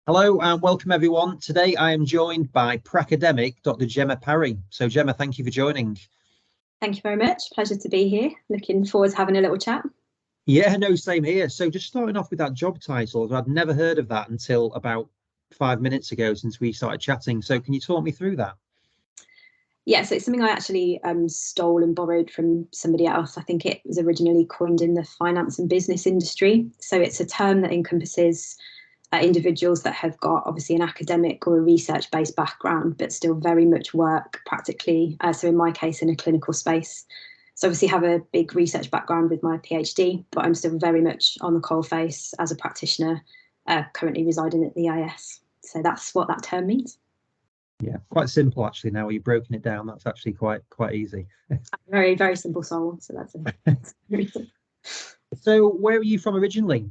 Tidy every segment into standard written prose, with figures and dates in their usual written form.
Hello and welcome everyone. Today I am joined by pracademic Dr. Gemma Parry. So Gemma, thank you for joining. Thank you very much. Pleasure to be here. Looking forward to having a little chat. Yeah, no, same here. So just starting off with that job title, I'd never heard of that until about 5 minutes ago since we started chatting. So can you talk me through that? Yeah, so it's something I actually stole and borrowed from somebody else. I think it was originally coined in the finance and business industry. So it's a term that encompasses individuals that have got obviously an academic or a research-based background, but still very much work practically. So in my case, in a clinical space. So obviously have a big research background with my PhD, but I'm still very much on the coalface as a practitioner, currently residing at the IS. So that's what that term means. Yeah, quite simple actually. Now you've broken it down, that's actually quite easy. Very, very simple soul. So that's it. So where are you from originally?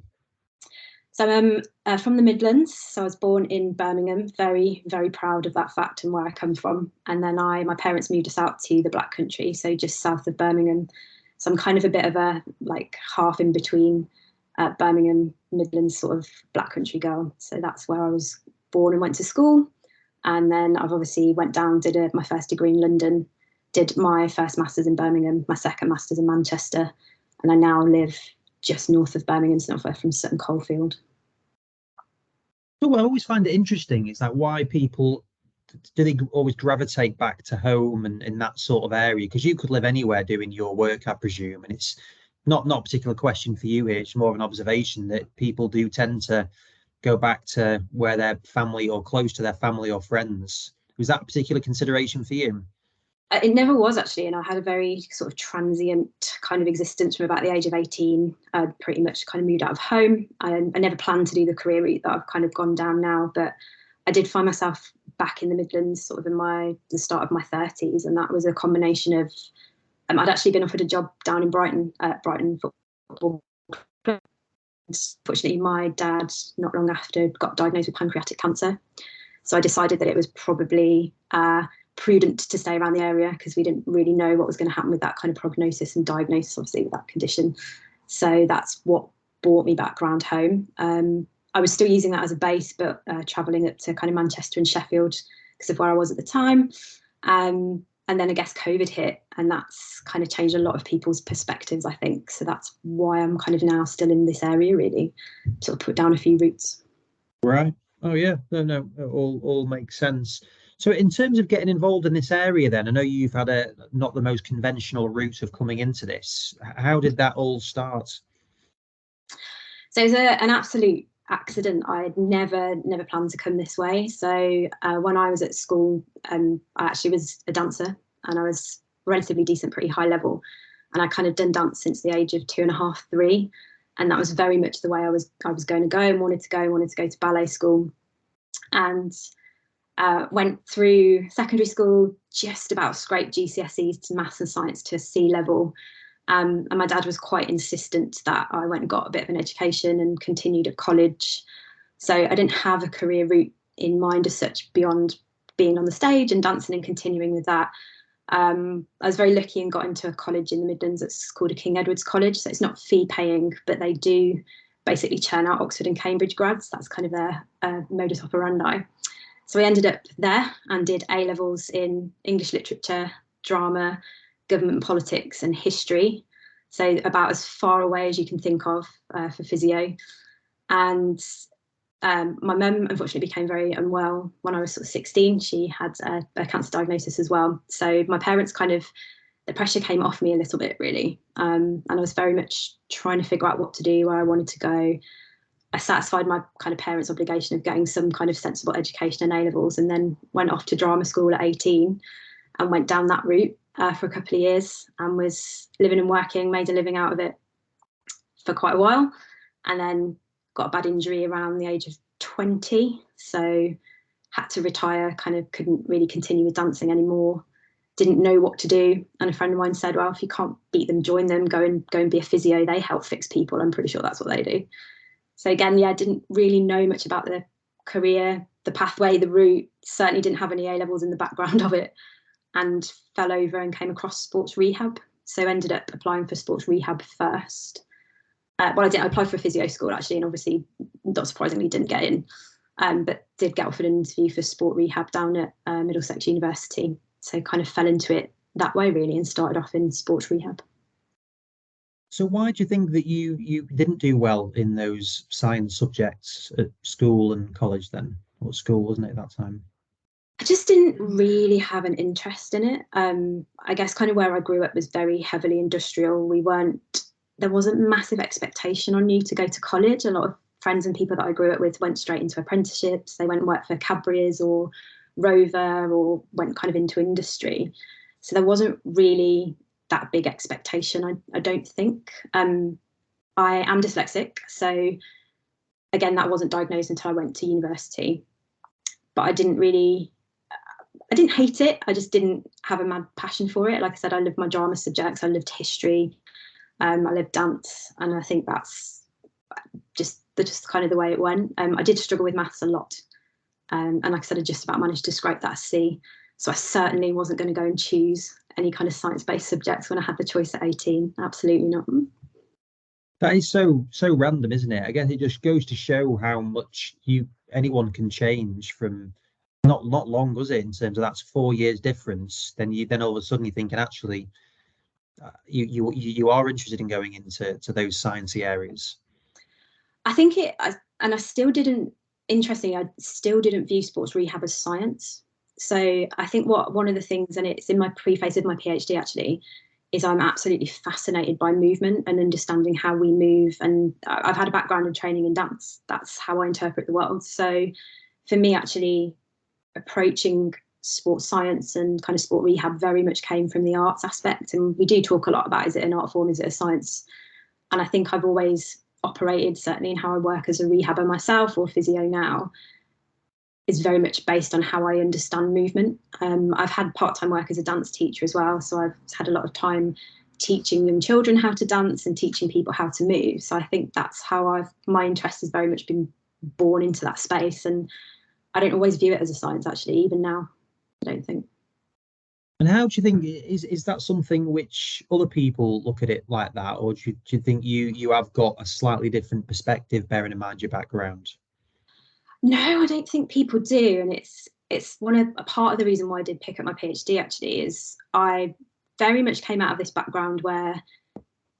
So I'm from the Midlands. So I was born in Birmingham. Very, very proud of that fact and where I come from. And then my parents moved us out to the Black Country, so just south of Birmingham. So I'm kind of a bit of a half in between Birmingham, Midlands, sort of Black Country girl. So that's where I was born and went to school. And then I've obviously went down, did my first degree in London, did my first master's in Birmingham, my second master's in Manchester, and I now live just north of Birmingham, so not far from Sutton Coldfield. So I always find it interesting is that why people do they always gravitate back to home and in that sort of area? Because you could live anywhere doing your work, I presume, and it's not a particular question for you here. It's more of an observation that people do tend to go back to where their family or close to their family or friends. Was that a particular consideration for you? It never was actually, and I had a very sort of transient kind of existence from about the age of 18. I pretty much kind of moved out of home. I never planned to do the career route that I've kind of gone down now, but I did find myself back in the Midlands sort of in the start of my 30s, and that was a combination of I'd actually been offered a job down in Brighton football. Fortunately, my dad not long after got diagnosed with pancreatic cancer, so I decided that it was probably prudent to stay around the area because we didn't really know what was going to happen with that kind of prognosis and diagnosis, obviously, with that condition. So that's what brought me back round home. I was still using that as a base, but travelling up to kind of Manchester and Sheffield because of where I was at the time. And then I guess COVID hit, and that's kind of changed a lot of people's perspectives, I think. So that's why I'm kind of now still in this area, really, sort of put down a few roots. Right. Oh yeah. No, all makes sense. So in terms of getting involved in this area, then I know you've had a not the most conventional route of coming into this. How did that all start? So it was an absolute accident. I had never planned to come this way. So when I was at school, I actually was a dancer, and I was relatively decent, pretty high level. And I kind of done dance since the age of 2.5, 3. And that was very much the way I was going to go and wanted to go to ballet school. And went through secondary school, just about scraped GCSEs to maths and science to C level. And my dad was quite insistent that I went and got a bit of an education and continued at college. So I didn't have a career route in mind as such beyond being on the stage and dancing and continuing with that. I was very lucky and got into a college in the Midlands that's called a King Edward's College. So it's not fee paying, but they do basically churn out Oxford and Cambridge grads. That's kind of their modus operandi. So I ended up there and did A-levels in English literature, drama, government politics and history. So about as far away as you can think of for physio. And my mum unfortunately became very unwell when I was sort of 16. She had a cancer diagnosis as well. So my parents the pressure came off me a little bit, really. And I was very much trying to figure out what to do, where I wanted to go. I satisfied my kind of parents' obligation of getting some kind of sensible education in A-levels, and then went off to drama school at 18 and went down that route for a couple of years and was living and working, made a living out of it for quite a while, and then got a bad injury around the age of 20. So had to retire, kind of couldn't really continue with dancing anymore. Didn't know what to do. And a friend of mine said, well, if you can't beat them, join them, go and be a physio. They help fix people. I'm pretty sure that's what they do. So again, yeah, I didn't really know much about the career, the pathway, the route, certainly didn't have any A-levels in the background of it, and fell over and came across sports rehab. So ended up applying for sports rehab first. I applied for a physio school actually, and obviously, not surprisingly, didn't get in. but did get offered an interview for sport rehab down at Middlesex University. So kind of fell into it that way really, and started off in sports rehab. So why do you think that you didn't do well in those science subjects at school and college then? Or school, wasn't it, at that time? I just didn't really have an interest in it. I guess kind of where I grew up was very heavily industrial. There wasn't massive expectation on you to go to college. A lot of friends and people that I grew up with went straight into apprenticeships. They went and worked for Cadbury's or Rover, or went kind of into industry. So there wasn't really that big expectation, I don't think. I am dyslexic, so again, that wasn't diagnosed until I went to university. But I didn't hate it. I just didn't have a mad passion for it. Like I said, I lived my drama subjects. I lived history. I lived dance, and I think that's just kind of the way it went. I did struggle with maths a lot, and like I said, I just about managed to scrape that C. So I certainly wasn't going to go and choose any kind of science-based subjects when I had the choice at 18. Absolutely not. That is so random, isn't it? I guess it just goes to show how much anyone can change from not long, was it? In terms of that's 4 years difference. Then all of a sudden you're thinking actually you are interested in going into those sciencey areas. I think I still didn't. Interestingly, I still didn't view sports rehab as science. So I think one of the things, and it's in my preface of my PhD actually, is I'm absolutely fascinated by movement and understanding how we move. And I've had a background in training in dance. That's how I interpret the world. So for me, actually approaching sports science and kind of sport rehab very much came from the arts aspect. And we do talk a lot about, is it an art form, is it a science? And I think I've always operated, certainly in how I work as a rehabber myself or physio now, is very much based on how I understand movement. I've had part-time work as a dance teacher as well, so I've had a lot of time teaching young children how to dance and teaching people how to move. So I think that's how my interest has very much been born into that space, and I don't always view it as a science actually, even now, I don't think. And how do you think, is that something which other people look at it like that, or do you think you have got a slightly different perspective bearing in mind your background? No, I don't think people do, and it's a part of the reason why I did pick up my PhD actually is I very much came out of this background where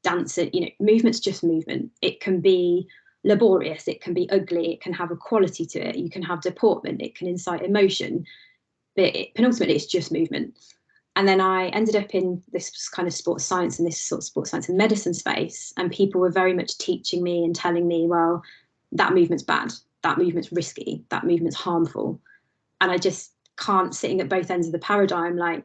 dance, movement's just movement. It can be laborious, it can be ugly, it can have a quality to it, you can have deportment, it can incite emotion, but penultimately it's just movement. And then I ended up in this kind of sports science and this sort of sports science and medicine space, and people were very much teaching me and telling me, well, that movement's bad, that movement's risky, that movement's harmful. And I just can't, sitting at both ends of the paradigm, like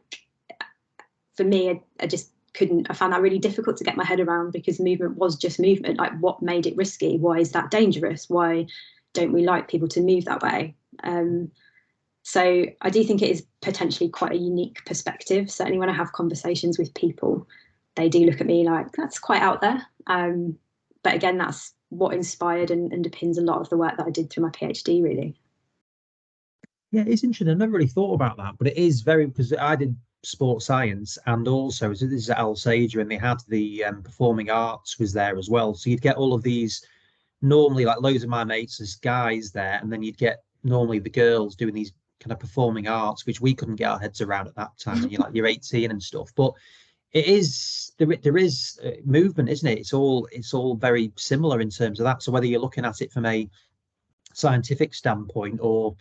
for me, I just couldn't, I found that really difficult to get my head around, because movement was just movement. Like, what made it risky? Why is that dangerous? Why don't we like people to move that way? So I do think it is potentially quite a unique perspective. Certainly when I have conversations with people, they do look at me like, that's quite out there. But again, that's what inspired and underpins a lot of the work that I did through my PhD, really. Yeah, it's interesting. I never really thought about that, but it is very, because I did sports science, and also this is at Alsager, and they had the performing arts was there as well. So you'd get all of these, normally like loads of my mates as guys there, and then you'd get normally the girls doing these kind of performing arts, which we couldn't get our heads around at that time. And you're 18 and stuff, but it is there is movement, isn't it? It's all very similar in terms of that. So whether you're looking at it from a scientific standpoint, or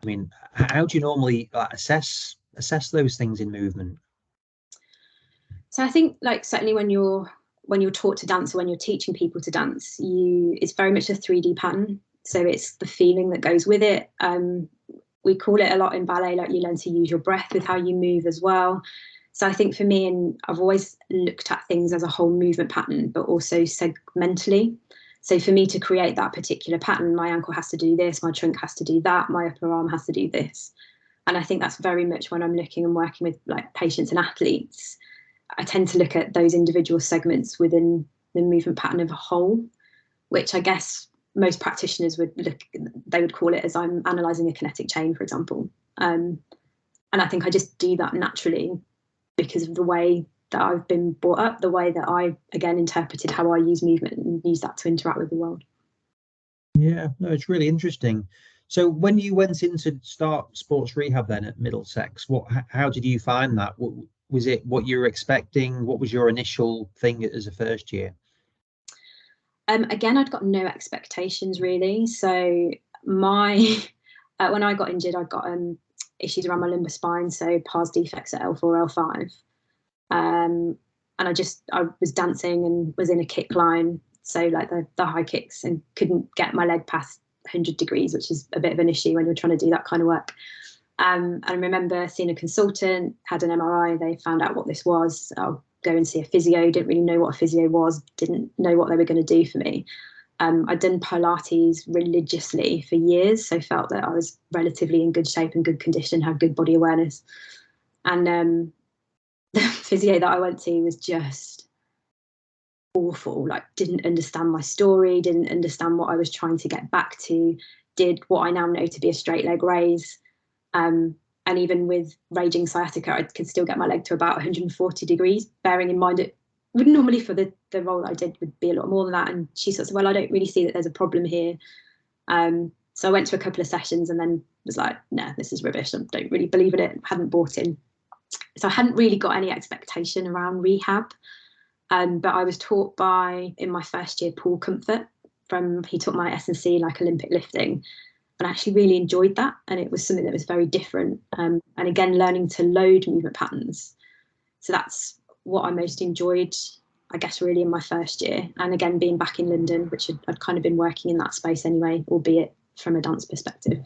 I mean, how do you normally assess those things in movement? So I think, like, certainly when you're taught to dance, or when you're teaching people to dance, it's very much a 3D pattern. So it's the feeling that goes with it. We call it a lot in ballet, like, you learn to use your breath with how you move as well. So I think for me, and I've always looked at things as a whole movement pattern, but also segmentally. So for me to create that particular pattern, my ankle has to do this, my trunk has to do that, my upper arm has to do this. And I think that's very much when I'm looking and working with like patients and athletes, I tend to look at those individual segments within the movement pattern of a whole, which I guess most practitioners would call it as I'm analysing a kinetic chain, for example. And I think I just do that naturally because of the way that I've been brought up, the way that I, again, interpreted how I use movement and use that to interact with the world. Yeah, no, it's really interesting. So when you went in to start sports rehab then at Middlesex, how did you find that? Was it what you were expecting? What was your initial thing as a first year? Again, I'd got no expectations really. So my when I got injured, I got issues around my lumbar spine, so pars defects at L4, L5. And I was dancing and was in a kick line, so like the high kicks, and couldn't get my leg past 100 degrees, which is a bit of an issue when you're trying to do that kind of work. And I remember seeing a consultant, had an MRI, they found out what this was. I'll go and see a physio, didn't really know what a physio was, didn't know what they were going to do for me. I'd done Pilates religiously for years, so felt that I was relatively in good shape and good condition, had good body awareness. And the physio that I went to was just awful, like didn't understand my story, didn't understand what I was trying to get back to, did what I now know to be a straight leg raise. And even with raging sciatica, I could still get my leg to about 140 degrees, bearing in mind it would normally, for the role that I did, would be a lot more than that. And she sort of said, well, I don't really see that there's a problem here. So I went to a couple of sessions and then was like, nah, this is rubbish. I don't really believe in it. Hadn't bought in. So I hadn't really got any expectation around rehab. But I was taught by, in my first year, Paul Comfort. He taught my S&C, like Olympic lifting. And I actually really enjoyed that. And it was something that was very different. And again, learning to load movement patterns. So that's what I most enjoyed, I guess, really in my first year. And again, being back in London, which I'd kind of been working in that space anyway, albeit from a dance perspective.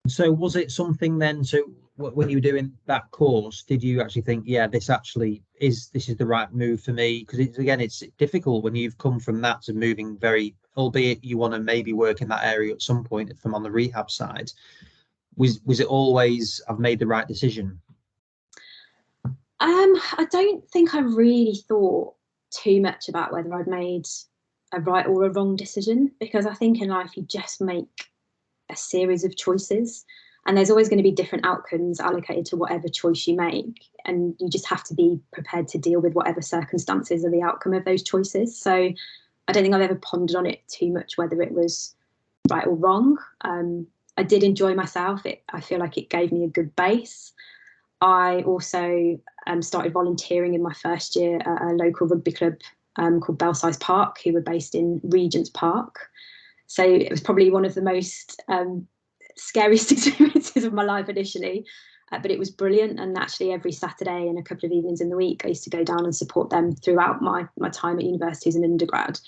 So was it something then, so when you were doing that course, did you actually think, yeah, this is the right move for me? Because it's difficult when you've come from that to moving very, albeit you want to maybe work in that area at some point from on the rehab side. Was it always, I've made the right decision? I don't think I really thought too much about whether I'd made a right or a wrong decision, because I think in life you just make a series of choices and there's always going to be different outcomes allocated to whatever choice you make, and you just have to be prepared to deal with whatever circumstances are the outcome of those choices. So I don't think I've ever pondered on it too much whether it was right or wrong. I did enjoy myself. I feel like it gave me a good base. I also started volunteering in my first year at a local rugby club called Belsize Park, who were based in Regent's Park. So it was probably one of the most scariest experiences of my life initially, but it was brilliant. And actually every Saturday and a couple of evenings in the week, I used to go down and support them throughout my time at university as an undergrad.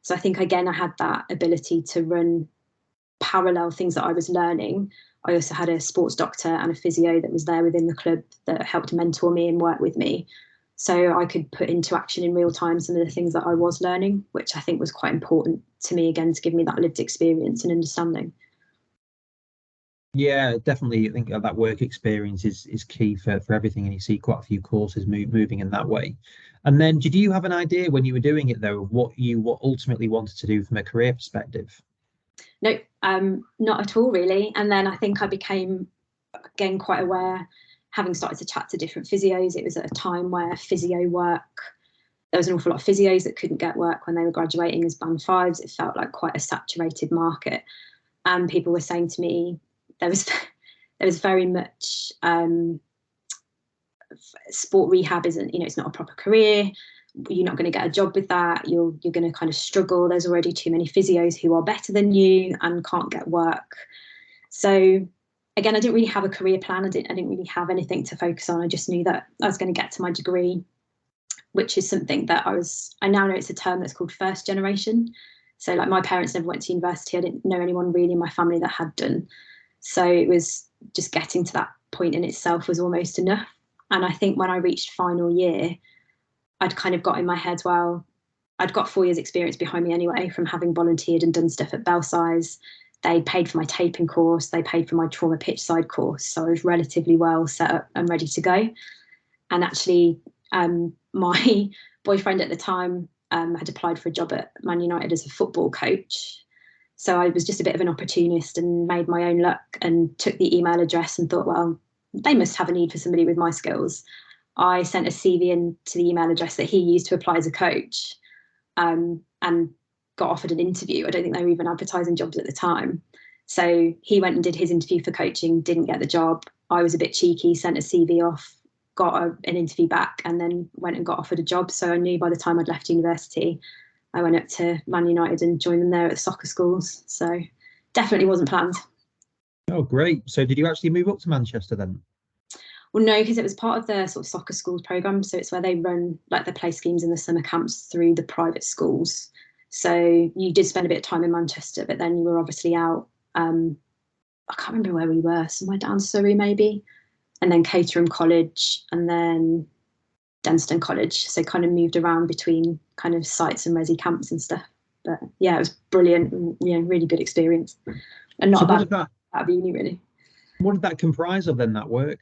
So I think, again, I had that ability to run parallel things that I was learning. I also had a sports doctor and a physio that was there within the club that helped mentor me and work with me. So I could put into action in real time some of the things that I was learning, which I think was quite important to me, again, to give me that lived experience and understanding. Yeah, definitely. I think that work experience is key for everything. And you see quite a few courses moving in that way. And then did you have an idea when you were doing it, though, of what you ultimately wanted to do from a career perspective? No, not at all, really. And then I think I became, again, quite aware, having started to chat to different physios. It was at a time where physio work, there was an awful lot of physios that couldn't get work when they were graduating as band fives. It felt like quite a saturated market. And people were saying to me, there was very much sport rehab isn't, it's not a proper career. You're not going to get a job with that. You're going to kind of struggle. There's already too many physios who are better than you and can't get work. So again, I didn't really have a career plan. I didn't really have anything to focus on. I just knew that I was going to get to my degree, which is something that I now know it's a term that's called first generation. So like my parents never went to university. I didn't know anyone really in my family that had done. So it was just getting to that point in itself was almost enough. And I think when I reached final year, I'd kind of got in my head, well, I'd got 4 years experience behind me anyway from having volunteered and done stuff at Belsize. They paid for my taping course. They paid for my trauma pitch side course. So I was relatively well set up and ready to go. And actually, my boyfriend at the time had applied for a job at Man United as a football coach. So I was just a bit of an opportunist and made my own luck and took the email address and thought, well, they must have a need for somebody with my skills. I sent a CV in to the email address that he used to apply as a coach. And got offered an interview. I don't think they were even advertising jobs at the time. So he went and did his interview for coaching, didn't get the job. I was a bit cheeky, sent a CV off, got an interview back, and then went and got offered a job. So I knew by the time I'd left university, I went up to Man United and joined them there at the soccer schools. So definitely wasn't planned. Oh, great. So did you actually move up to Manchester then? Well, no, because it was part of the sort of soccer schools program. So it's where they run like the play schemes and the summer camps through the private schools. So you did spend a bit of time in Manchester, but then you were obviously out. I can't remember where we were, somewhere down Surrey maybe, and then Caterham College, and then Denstone College. So kind of moved around between kind of sites and resi camps and stuff. But yeah, it was brilliant. Yeah, really good experience, and not So about out of uni really. What did that comprise of then, that work?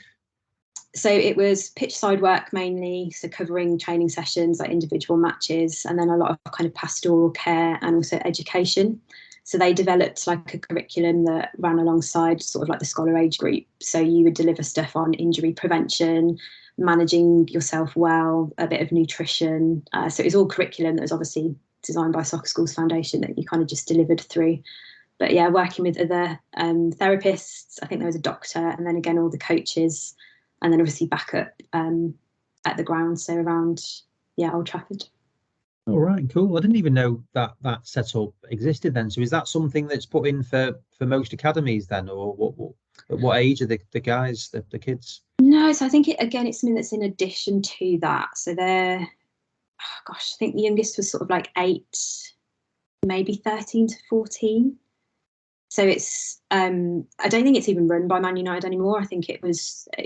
So it was pitch side work mainly, so covering training sessions, like individual matches, and then a lot of kind of pastoral care and also education. So they developed like a curriculum that ran alongside sort of like the scholar age group. So you would deliver stuff on injury prevention, managing yourself well, a bit of nutrition. So it was all curriculum that was obviously designed by Soccer Schools Foundation that you kind of just delivered through. But yeah, working with other therapists, I think there was a doctor, and then again all the coaches, and then obviously back up at the ground, so around Old Trafford. All right, cool. I didn't even know that setup existed then. So is that something that's put in for most academies then, or what age are the guys, the kids? No, so I think it's something that's in addition to that. So I think the youngest was sort of like 8, maybe 13 to 14. So it's I don't think it's even run by Man United anymore. I think it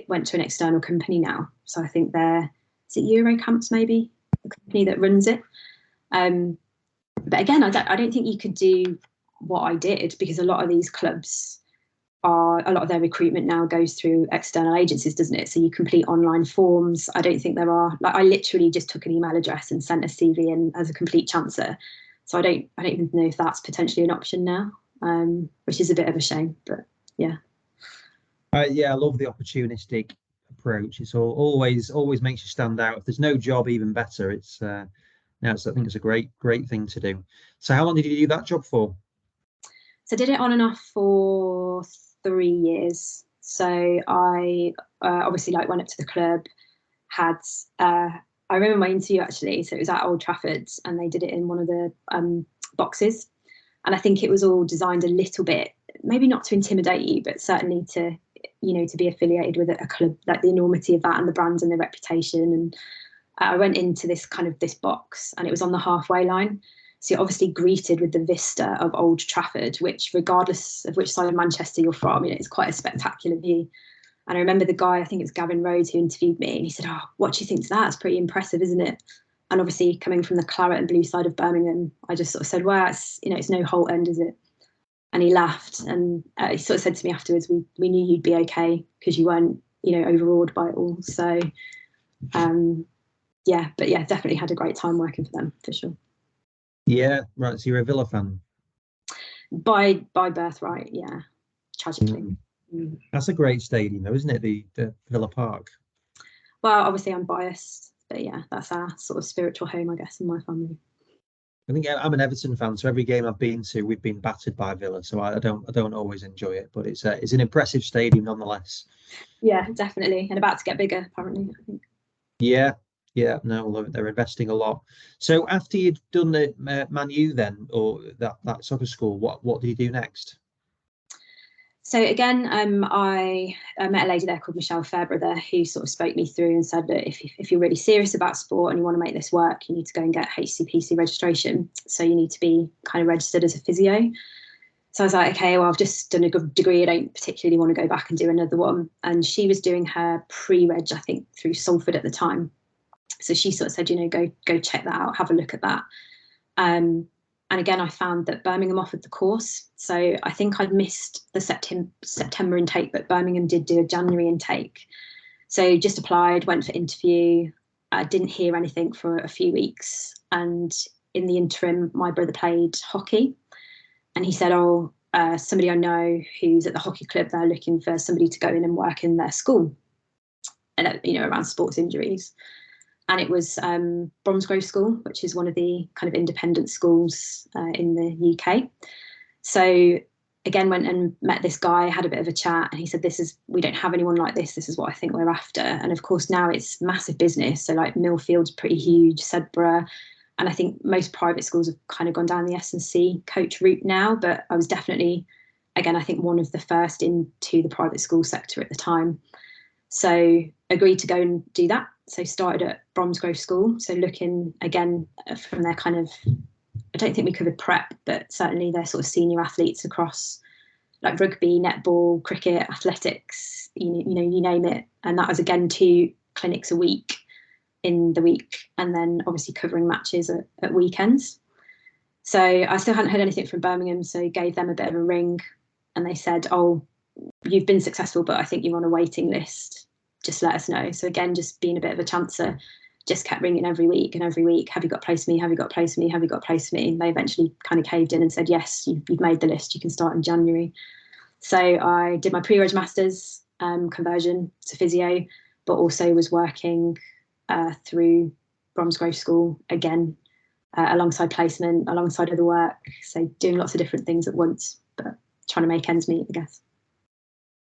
went to an external company now. So I think is it Eurocamps maybe, the company that runs it. But again, I don't think you could do what I did, because a lot of these clubs a lot of their recruitment now goes through external agencies, doesn't it? So you complete online forms. I don't think there are, like, I literally just took an email address and sent a CV in as a complete chancer. So I don't even know if that's potentially an option now, which is a bit of a shame, but yeah. Yeah, I love the opportunistic approach. It's always makes you stand out. If there's no job, even better. I think it's a great thing to do. So how long did you do that job for? So I did it on and off for 3 years. So I obviously went up to the club, I remember my interview actually, so it was at Old Trafford, and they did it in one of the boxes. And I think it was all designed a little bit, maybe not to intimidate you, but certainly to be affiliated with a club, like the enormity of that and the brand and the reputation. And I went into this box, and it was on the halfway line. So you're obviously greeted with the vista of Old Trafford, which, regardless of which side of Manchester you're from, it's quite a spectacular view. And I remember the guy, I think it's Gavin Rhodes, who interviewed me, and he said, "Oh, what do you think to that? It's pretty impressive, isn't it?" And obviously, coming from the claret and blue side of Birmingham, I just sort of said, "Well, it's no Holt End, is it?" And he laughed, and he sort of said to me afterwards, "We knew you'd be okay because you weren't, overawed by it all." So, definitely had a great time working for them, for sure. Yeah, right. So you're a Villa fan? By birthright, yeah. Tragically. That's a great stadium, though, isn't it? The Villa Park. Well, obviously I'm biased, but yeah, that's our sort of spiritual home, I guess, in my family. I think I'm an Everton fan, so every game I've been to, we've been battered by Villa. So I don't always enjoy it, but it's an impressive stadium nonetheless. Yeah, definitely, and about to get bigger, apparently, I think. Yeah, no, they're investing a lot. So after you'd done the Man U then, or that soccer school, what did you do next? So again, I met a lady there called Michelle Fairbrother, who sort of spoke me through and said that if you're really serious about sport and you want to make this work, you need to go and get HCPC registration. So you need to be kind of registered as a physio. So I was like, okay, well, I've just done a good degree. I don't particularly want to go back and do another one. And she was doing her pre-reg, I think, through Salford at the time. So she sort of said, go check that out, have a look at that. And again, I found that Birmingham offered the course. So I think I'd missed the September intake, but Birmingham did do a January intake. So just applied, went for interview. I didn't hear anything for a few weeks. And in the interim, my brother played hockey. And he said, somebody I know who's at the hockey club, they're looking for somebody to go in and work in their school, and around sports injuries. and it was Bromsgrove School, which is one of the kind of independent schools in the UK. So again, went and met this guy, had a bit of a chat, and he said, we don't have anyone like this. This is what I think we're after. And of course, now it's massive business. So like Millfield's pretty huge, Sedbergh. And I think most private schools have kind of gone down the S&C coach route now. But I was definitely, again, I think one of the first into the private school sector at the time. So agreed to go and do that. So started at Bromsgrove School. So looking again from their kind of, I don't think we covered prep, but certainly their sort of senior athletes across like rugby, netball, cricket, athletics, you know, you name it. And that was again 2 clinics a week in the week, and then obviously covering matches at weekends. So I still hadn't heard anything from Birmingham, so gave them a bit of a ring, and they said, oh, you've been successful, but I think you're on a waiting list. Just let us know. So again, just being a bit of a chancer, just kept ringing every week. Have you got a place for me? Have you got a place for me? Have you got a place for me? And they eventually kind of caved in and said, yes, you've made the list. You can start in January. So I did my Pre-Reg Masters, conversion to physio, but also was working through Bromsgrove School again, alongside placement, alongside other work. So doing lots of different things at once, but trying to make ends meet, I guess.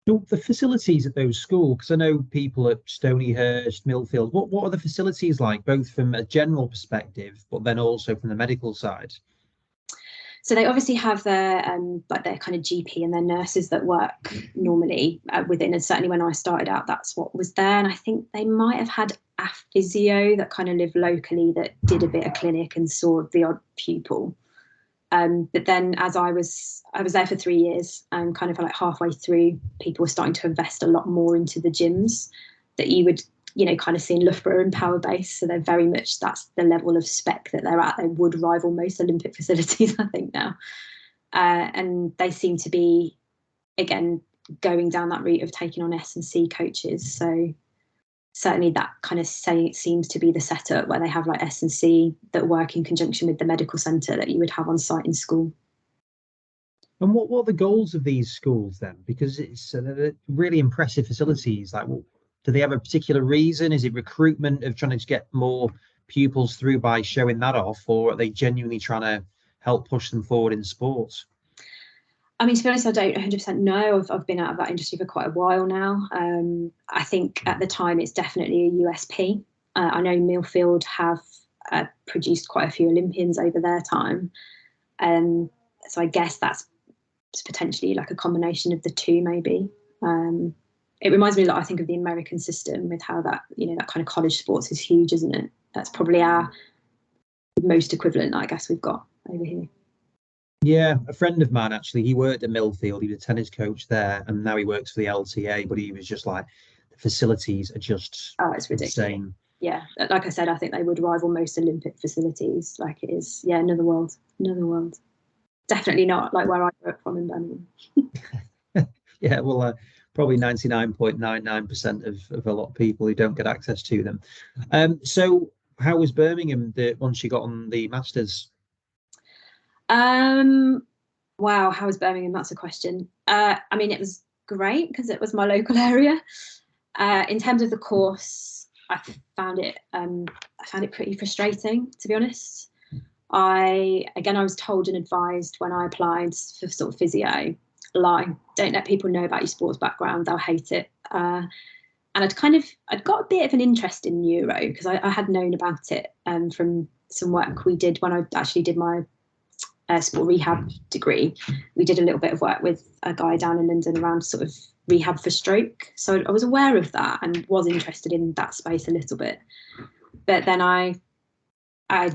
So the facilities at those schools, because I know people at Stonyhurst, Millfield, what are the facilities like, both from a general perspective, but then also from the medical side? So they obviously have their their kind of GP and their nurses that work normally within, and certainly when I started out, that's what was there. And I think they might have had a physio that kind of lived locally that did a bit of clinic and saw the odd pupil. But then as I was there for 3 years, and kind of like halfway through, people were starting to invest a lot more into the gyms that you would, you know, kind of see in Loughborough and Power Base. So they're very much, that's the level of spec that they're at. They would rival most Olympic facilities, I think, now. And they seem to be, again, going down that route of taking on S&C coaches. So certainly that kind of seems to be the setup, where they have like S&C that work in conjunction with the medical centre that you would have on site in school. And what are the goals of these schools then? Because it's really impressive facilities. Like, do they have a particular reason? Is it recruitment of trying to get more pupils through by showing that off, or are they genuinely trying to help push them forward in sports? I mean, to be honest, I don't 100% know. I've been out of that industry for quite a while now. I think at the time it's definitely a USP. I know Millfield have produced quite a few Olympians over their time. So I guess that's potentially like a combination of the two, maybe. It reminds me a lot, I think, of the American system, with how that, you know, that kind of college sports is huge, isn't it? That's probably our most equivalent, I guess, we've got over here. Yeah, a friend of mine, actually, he worked at Millfield. He was a tennis coach there, and now he works for the LTA. But he was just like, the facilities are just it's ridiculous. insane. Yeah, like I said, I think they would rival most Olympic facilities. Like, it is, yeah, another world. Definitely not like where I grew up from in Birmingham. Yeah, well, probably 99.99% of a lot of people who don't get access to them. So how was Birmingham once you got on the Masters? Wow, how was Birmingham? That's a question. I mean, it was great because it was my local area. In terms of the course, I found it pretty frustrating, to be honest. I was told and advised when I applied for sort of physio, don't let people know about your sports background, they'll hate it. And I'd got a bit of an interest in neuro because I had known about it from some work we did when I actually did my sport rehab degree. We did a little bit of work with a guy down in London around sort of rehab for stroke. So I was aware of that and was interested in that space a little bit. But then I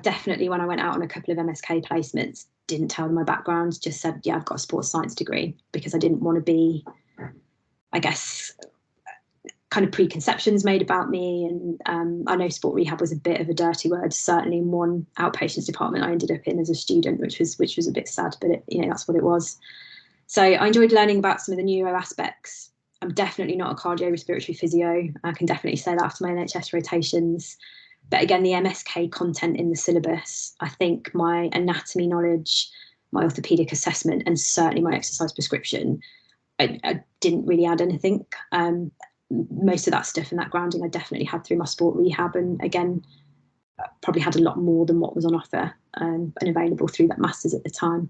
definitely, when I went out on a couple of MSK placements, didn't tell them my background, just said, yeah, I've got a sports science degree, because I didn't want to be, I guess, kind of preconceptions made about me. And I know sport rehab was a bit of a dirty word. Certainly in one outpatients department I ended up in as a student, which was a bit sad, but that's what it was. So I enjoyed learning about some of the neuro aspects. I'm definitely not a cardiorespiratory physio. I can definitely say that after my NHS rotations. But again, the MSK content in the syllabus, I think my anatomy knowledge, my orthopaedic assessment, and certainly my exercise prescription, I didn't really add anything. Most of that stuff and that grounding I definitely had through my sport rehab. And again, probably had a lot more than what was on offer and available through that masters at the time.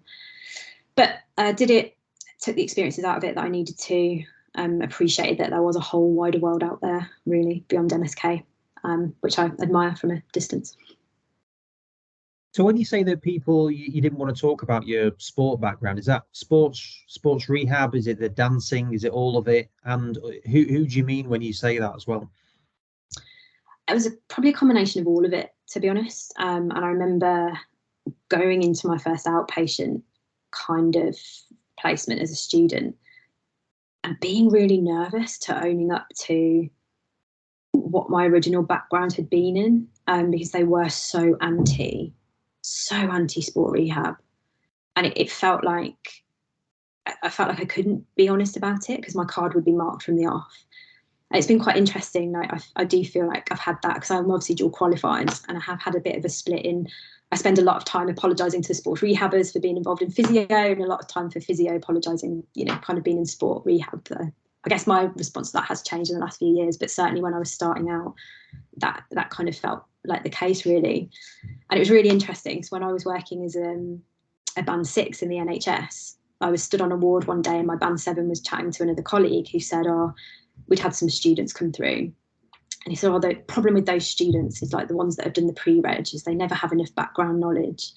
But took the experiences out of it that I needed to, appreciated that there was a whole wider world out there, really, beyond MSK, which I admire from a distance. So when you say that people, you didn't want to talk about your sport background, is that sports rehab? Is it the dancing? Is it all of it? And who do you mean when you say that as well? It was probably a combination of all of it, to be honest. And I remember going into my first outpatient kind of placement as a student and being really nervous to owning up to what my original background had been in, because they were so anti sport rehab, and it felt like I couldn't be honest about it because my card would be marked from the off. And it's been quite interesting. Like I do feel like I've had that because I'm obviously dual qualified, and I have had a bit of a split in. I spend a lot of time apologising to the sports rehabbers for being involved in physio, and a lot of time for physio apologising, kind of being in sport rehab. I guess my response to that has changed in the last few years, but certainly when I was starting out, that kind of felt like the case, really. And it was really interesting. So when I was working as a band 6 in the NHS, I was stood on a ward one day and my band 7 was chatting to another colleague who said, we'd had some students come through. And he said, the problem with those students is like the ones that have done the pre-reg is they never have enough background knowledge.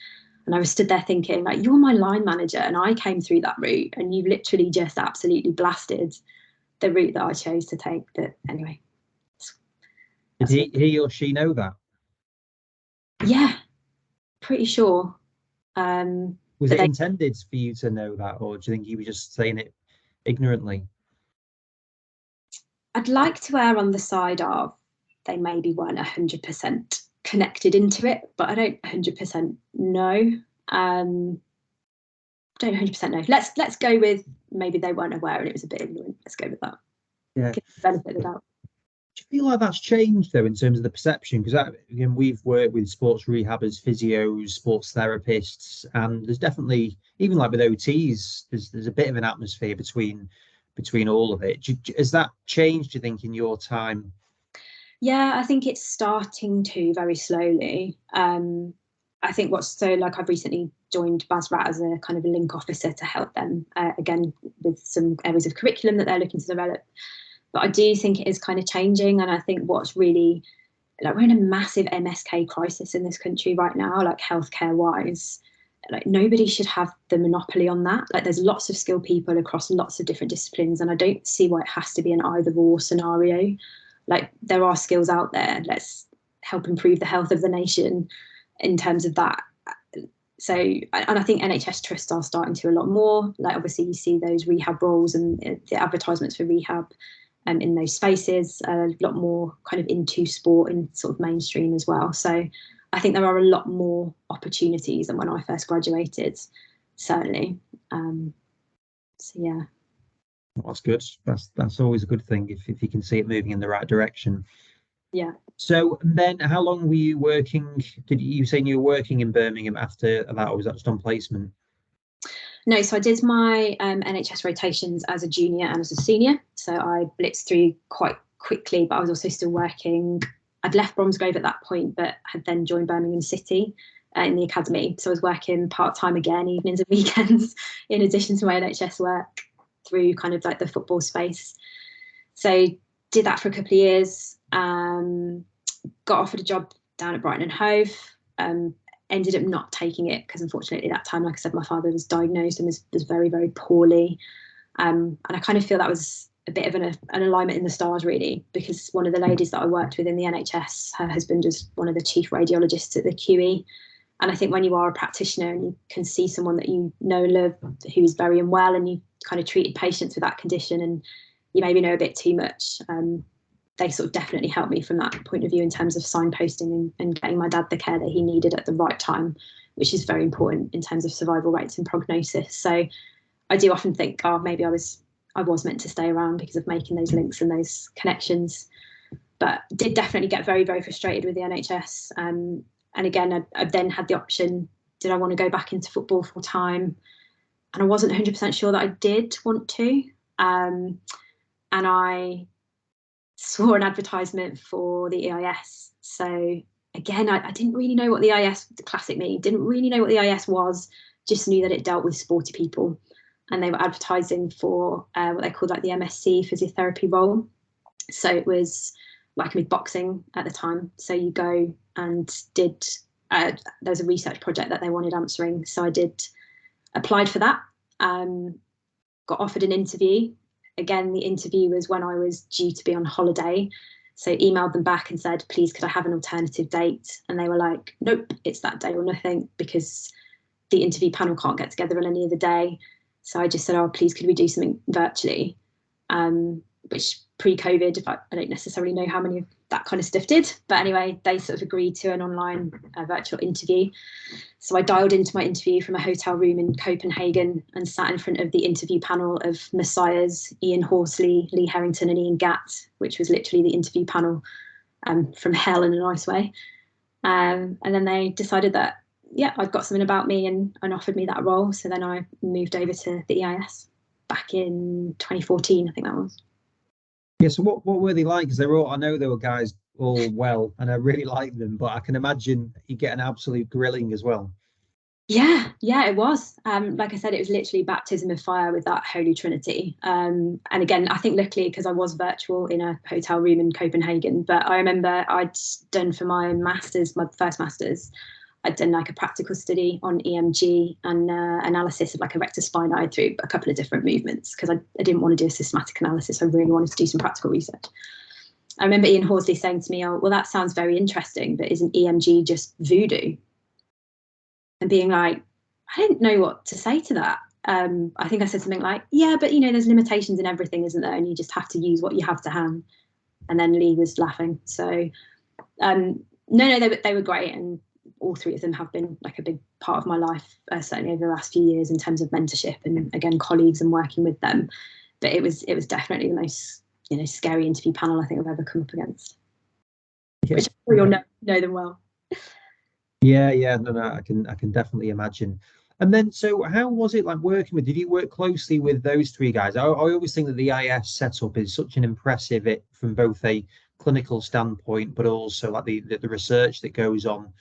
And I was stood there thinking, like, you're my line manager and I came through that route and you've literally just absolutely blasted the route that I chose to take. But anyway. Did he or she know that? Yeah, pretty sure. Was it intended for you to know that, or do you think you were just saying it ignorantly? I'd like to err on the side of they maybe weren't 100% connected into it, but I don't 100% know. Don't 100% know. Let's go with maybe they weren't aware and it was a bit ignorant. Let's go with that. Yeah. Give the benefit of the doubt. Do you feel like that's changed though in terms of the perception? Because again, we've worked with sports rehabbers, physios, sports therapists, and there's definitely, even like with OTs, there's a bit of an atmosphere between all of it. Has that changed, do you think, in your time? Yeah, I think it's starting to very slowly. I think I've recently joined BASRAT as a kind of a link officer to help them, again, with some areas of curriculum that they're looking to develop. But I do think it is kind of changing. And I think what's really, like, we're in a massive MSK crisis in this country right now, like healthcare wise. Like, nobody should have the monopoly on that. Like, there's lots of skilled people across lots of different disciplines, and I don't see why it has to be an either or scenario. Like, there are skills out there. Let's help improve the health of the nation in terms of that. So, and I think NHS trusts are starting to a lot more. Like, obviously you see those rehab roles and the advertisements for rehab in those spaces, a lot more kind of into sport and sort of mainstream as well. So I think there are a lot more opportunities than when I first graduated, certainly. So yeah. Well, that's good. That's always a good thing if you can see it moving in the right direction. Yeah. So then how long were you working? Did you say you were working in Birmingham after that, or was that just on placement? No, so I did my NHS rotations as a junior and as a senior. So I blitzed through quite quickly, but I was also still working. I'd left Bromsgrove at that point, but had then joined Birmingham City in the academy. So I was working part-time again, evenings and weekends, in addition to my NHS work through kind of like the football space. So did that for a couple of years, got offered a job down at Brighton and Hove, ended up not taking it because unfortunately at that time, like I said, my father was diagnosed and was very, very poorly. And I kind of feel that was a bit of an alignment in the stars, really, because one of the ladies that I worked with in the NHS, her husband is one of the chief radiologists at the QE. And I think when you are a practitioner and you can see someone that you know and love who is very unwell, and you kind of treated patients with that condition and you maybe know a bit too much, they sort of definitely helped me from that point of view in terms of signposting and getting my dad the care that he needed at the right time, which is very important in terms of survival rates and prognosis. So I do often think, maybe I was meant to stay around because of making those links and those connections. But did definitely get very, very frustrated with the NHS. And again, I then had the option, did I want to go back into football full time? And I wasn't 100% sure that I did want to. And I saw an advertisement for the EIS. So again, I didn't really know what the EYS, classic me, didn't really know what the EYS was, just knew that it dealt with sporty people. And they were advertising for what they called like the MSc physiotherapy role. So it was working with boxing at the time. So you go and did, there was a research project that they wanted answering. So I applied for that, got offered an interview. Again, the interview was when I was due to be on holiday. So emailed them back and said, please, could I have an alternative date? And they were like, nope, it's that day or nothing, because the interview panel can't get together on any other day. So I just said, oh, please, could we do something virtually? Which pre-COVID, I don't necessarily know how many of that kind of stuff did. But anyway, they sort of agreed to an online virtual interview. So I dialed into my interview from a hotel room in Copenhagen and sat in front of the interview panel of messiahs, Ian Horsley, Lee Harrington and Ian Gatt, which was literally the interview panel from hell in a nice way. And then they decided that, yeah, I'd got something about me and offered me that role. So then I moved over to the EIS back in 2014, I think that was. Yeah, so what were they like? Because they were all, I know they were guys all well, and I really liked them, but I can imagine you get an absolute grilling as well. Yeah, it was. Like I said, it was literally baptism of fire with that Holy Trinity. And again, I think luckily because I was virtual in a hotel room in Copenhagen, but I remember I'd done for my master's, my first master's, I'd done like a practical study on EMG and analysis of like erector spinae through a couple of different movements, because I didn't want to do a systematic analysis. I really wanted to do some practical research. I remember Ian Horsley saying to me, oh, well, that sounds very interesting, but isn't EMG just voodoo? And being like, I didn't know what to say to that. I think I said something like, yeah, but there's limitations in everything, isn't there? And you just have to use what you have to hand. And then Lee was laughing. So no, they were great. And all three of them have been like a big part of my life, certainly over the last few years in terms of mentorship and again, colleagues and working with them. But it was definitely the most, scary interview panel I think I've ever come up against. Yeah. Which we all know them well. Yeah, no, I can definitely imagine. And then, so how was it like working with? Did you work closely with those three guys? I always think that the IS setup is such an impressive from both a clinical standpoint, but also like the research that goes on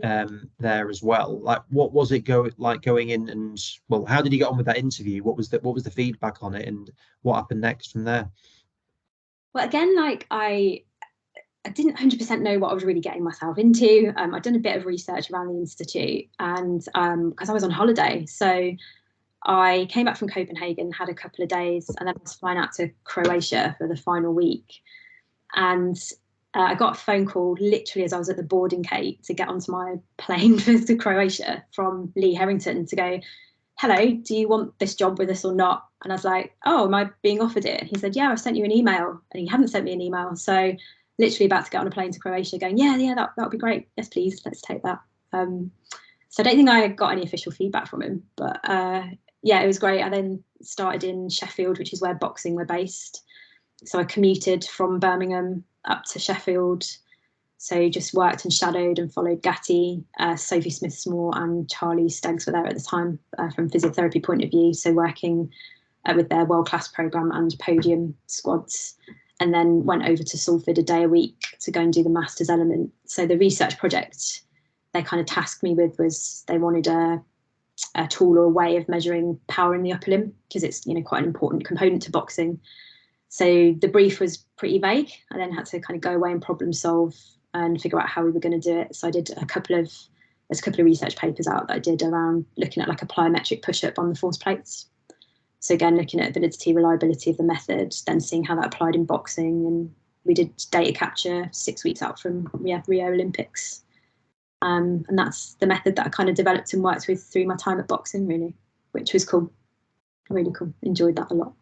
there as well. Like, what was it going in, and well, how did you get on with that interview? What was the feedback on it, and what happened next from there? Well, again, like I didn't 100% know what I was really getting myself into. I'd done a bit of research around the institute, and because I was on holiday, so I came back from Copenhagen, had a couple of days, and then I was flying out to Croatia for the final week. And I got a phone call literally as I was at the boarding gate to get onto my plane to Croatia from Lee Harrington to go, hello, do you want this job with us or not? And I was like, oh, am I being offered it? And he said, yeah, I've sent you an email. And he hadn't sent me an email. So literally about to get on a plane to Croatia going, yeah, that would be great. Yes, please, let's take that. So I don't think I got any official feedback from him, but yeah, it was great. I then started in Sheffield, which is where boxing were based. So I commuted from Birmingham up to Sheffield. So just worked and shadowed and followed Gatti, Sophie Smith-Small and Charlie Steggs were there at the time from physiotherapy point of view. So working with their world-class programme and podium squads, and then went over to Salford a day a week to go and do the master's element. So the research project they kind of tasked me with was they wanted a tool or a way of measuring power in the upper limb, because it's quite an important component to boxing. So the brief was pretty vague. I then had to kind of go away and problem solve and figure out how we were going to do it. So I did there's a couple of research papers out that I did around looking at like a plyometric push-up on the force plates. So again, looking at validity, reliability of the method, then seeing how that applied in boxing. And we did data capture 6 weeks out from Rio Olympics. And that's the method that I kind of developed and worked with through my time at boxing, really, which was cool. Really cool. Enjoyed that a lot.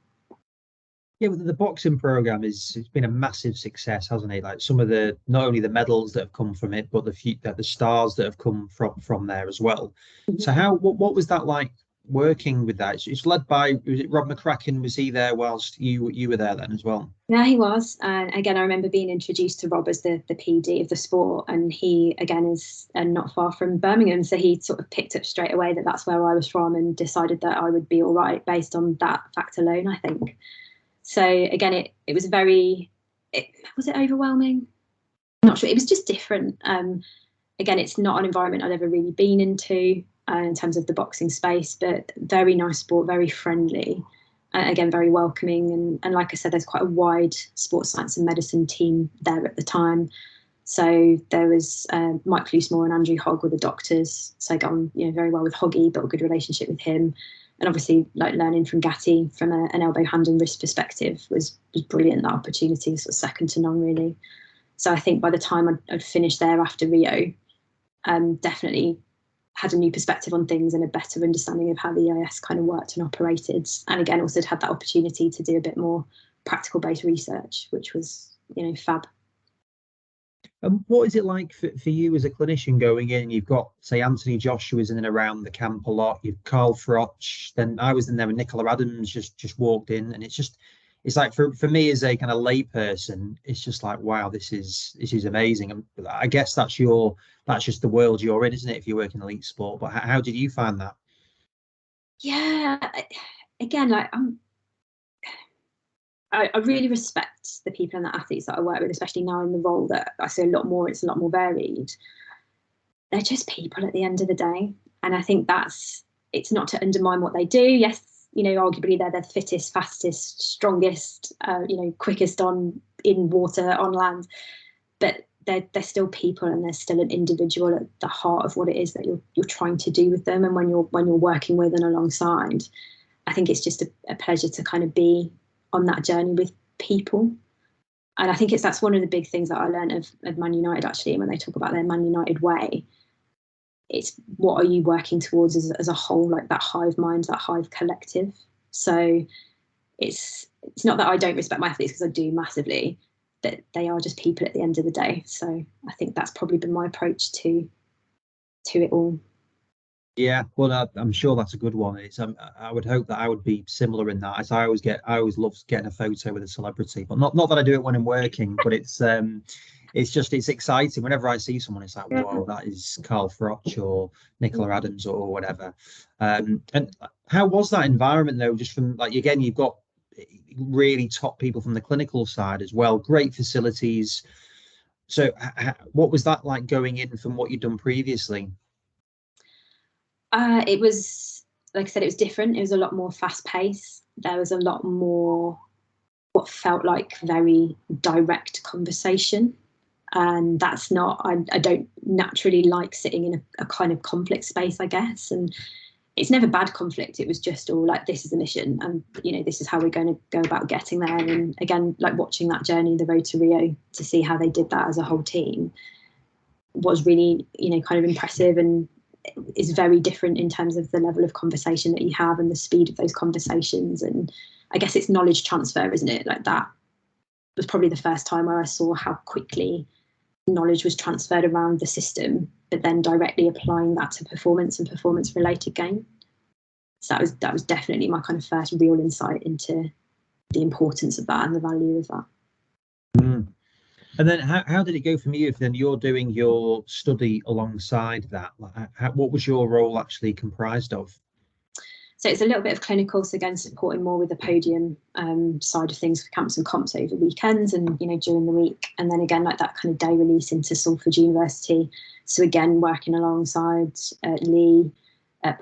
Yeah, but the boxing program it's been a massive success, hasn't it? Like some of the not only the medals that have come from it, but the stars that have come from there as well. Mm-hmm. So what was that like working with that? It's led by, was it Rob McCracken? Was he there whilst you were there then as well? Yeah, he was. And again, I remember being introduced to Rob as the PD of the sport, and he again is not far from Birmingham, so he sort of picked up straight away that that's where I was from and decided that I would be all right based on that fact alone, I think. So again, it was was it overwhelming? not sure. It was just different. Again, it's not an environment I'd ever really been into in terms of the boxing space, but very nice sport, very friendly. Again, very welcoming. And like I said, there's quite a wide sports science and medicine team there at the time. So there was Mike Loosemore and Andrew Hogg were the doctors. So I got on, very well with Hoggy, built a good relationship with him. And obviously, like learning from Gatti from an elbow, hand, and wrist perspective was brilliant. That opportunity was sort of second to none, really. So I think by the time I'd finished there after Rio, definitely had a new perspective on things and a better understanding of how the EIS kind of worked and operated. And again, also had that opportunity to do a bit more practical-based research, which was, fab. What is it like for you as a clinician going in? You've got, say, Anthony Joshua's in and around the camp a lot. You've Carl Froch. Then I was in there, and Nicola Adams just walked in, and it's like for me as a kind of layperson, it's just like, wow, this is amazing. And I guess that's just the world you're in, isn't it? If you work in elite sport, but how did you find that? Yeah, again, like I really respect the people and the athletes that I work with, especially now in the role that I see a lot more. It's a lot more varied. They're just people at the end of the day, and I think it's not to undermine what they do. Yes, arguably they're the fittest, fastest, strongest, quickest in water, on land, but they're still people, and there's still an individual at the heart of what it is that you're trying to do with them. And when you're working with and alongside, I think it's just a pleasure to kind of be on that journey with people. And I think that's one of the big things that I learned of Man United, actually, when they talk about their Man United way. It's what are you working towards as a whole, like that hive mind, that hive collective. So it's not that I don't respect my athletes, because I do massively, that they are just people at the end of the day. So I think that's probably been my approach to it all. Yeah, well, I'm sure that's a good one. I would hope that I would be similar in that. As I always love getting a photo with a celebrity, but not that I do it when I'm working, but it's exciting. Whenever I see someone, it's like, whoa, that is Carl Froch or Nicola Adams or whatever. And how was that environment though? Just from, like, again, you've got really top people from the clinical side as well, great facilities. So what was that like going in from what you'd done previously? It was, like I said, it was different. It was a lot more fast paced. There was a lot more what felt like very direct conversation. And that's not, I don't naturally like sitting in a kind of conflict space, I guess. And it's never bad conflict. It was just all like, this is a mission, and this is how we're going to go about getting there. And again, like watching that journey, the road to Rio, to see how they did that as a whole team was really, kind of impressive, and is very different in terms of the level of conversation that you have and the speed of those conversations. And I guess it's knowledge transfer, isn't it? Like that was probably the first time where I saw how quickly knowledge was transferred around the system, but then directly applying that to performance and performance related game. So that was definitely my kind of first real insight into the importance of that and the value of that. Mm. And then how did it go from you if then you're doing your study alongside that? What was your role actually comprised of? So it's a little bit of clinical, so again, supporting more with the podium side of things for camps and comps over weekends and, during the week. And then again, like that kind of day release into Salford University. So again, working alongside Lee,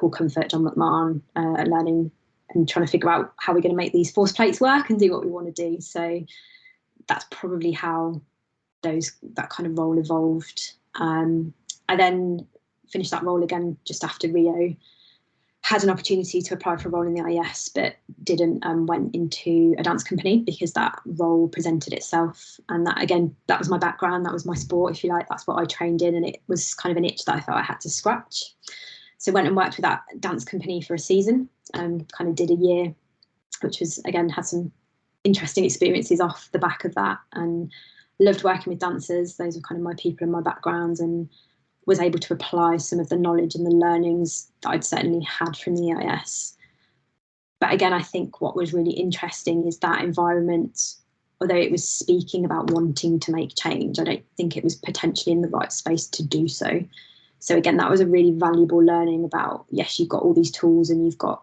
Paul Comfort, John McMahon, learning and trying to figure out how we're going to make these force plates work and do what we want to do. So that's probably how that kind of role evolved. I then finished that role again just after Rio. Had an opportunity to apply for a role in the IES, but didn't. Went into a dance company because that role presented itself, and that was my background. That was my sport, if you like. That's what I trained in, and it was kind of an itch that I felt I had to scratch. So went and worked with that dance company for a season. Kind of did a year, which was, again, had some interesting experiences off the back of that, and loved working with dancers. Those were kind of my people and my backgrounds, and was able to apply some of the knowledge and the learnings that I'd certainly had from the EIS. But again, I think what was really interesting is that environment, although it was speaking about wanting to make change, I don't think it was potentially in the right space to do so. So again, that was a really valuable learning about, yes, you've got all these tools and you've got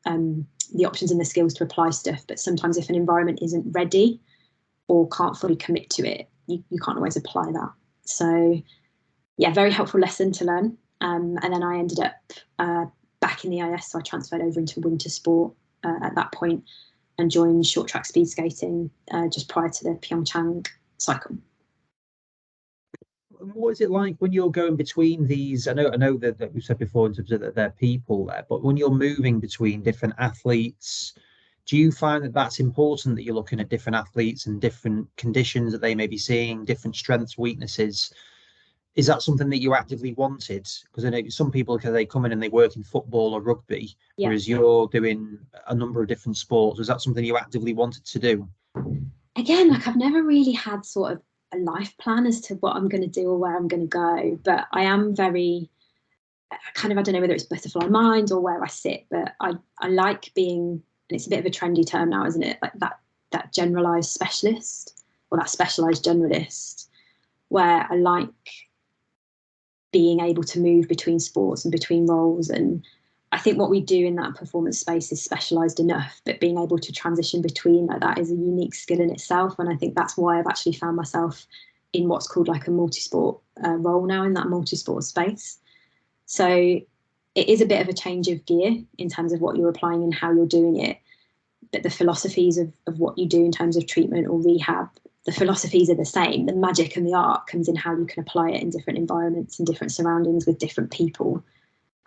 the options and the skills to apply stuff, but sometimes if an environment isn't ready or can't fully commit to it, you can't always apply that. So yeah, very helpful lesson to learn. And then I ended up back in the EYOF, so I transferred over into winter sport at that point and joined short track speed skating just prior to the PyeongChang cycle. What is it like when you're going between these? I know that we've said before in terms of that there are people there, but when you're moving between different athletes, do you find that that's important, that you're looking at different athletes and different conditions that they may be seeing, different strengths, weaknesses? Is that something that you actively wanted? Because I know some people, because they come in and they work in football or rugby, whereas you're doing a number of different sports. Was that something you actively wanted to do? Again, like I've never really had sort of a life plan as to what I'm going to do or where I'm going to go, but I am very kind of, I don't know whether it's butterfly mind or where I sit, but I like being, and it's a bit of a trendy term now, isn't it? Like that generalized specialist or that specialized generalist, where I like being able to move between sports and between roles. And I think what we do in that performance space is specialised enough, but being able to transition between like that is a unique skill in itself. And I think that's why I've actually found myself in what's called like a multi-sport role now, in that multi-sport space. So it is a bit of a change of gear in terms of what you're applying and how you're doing it. But the philosophies of what you do in terms of treatment or rehab, the philosophies are the same. The magic and the art comes in how you can apply it in different environments and different surroundings with different people.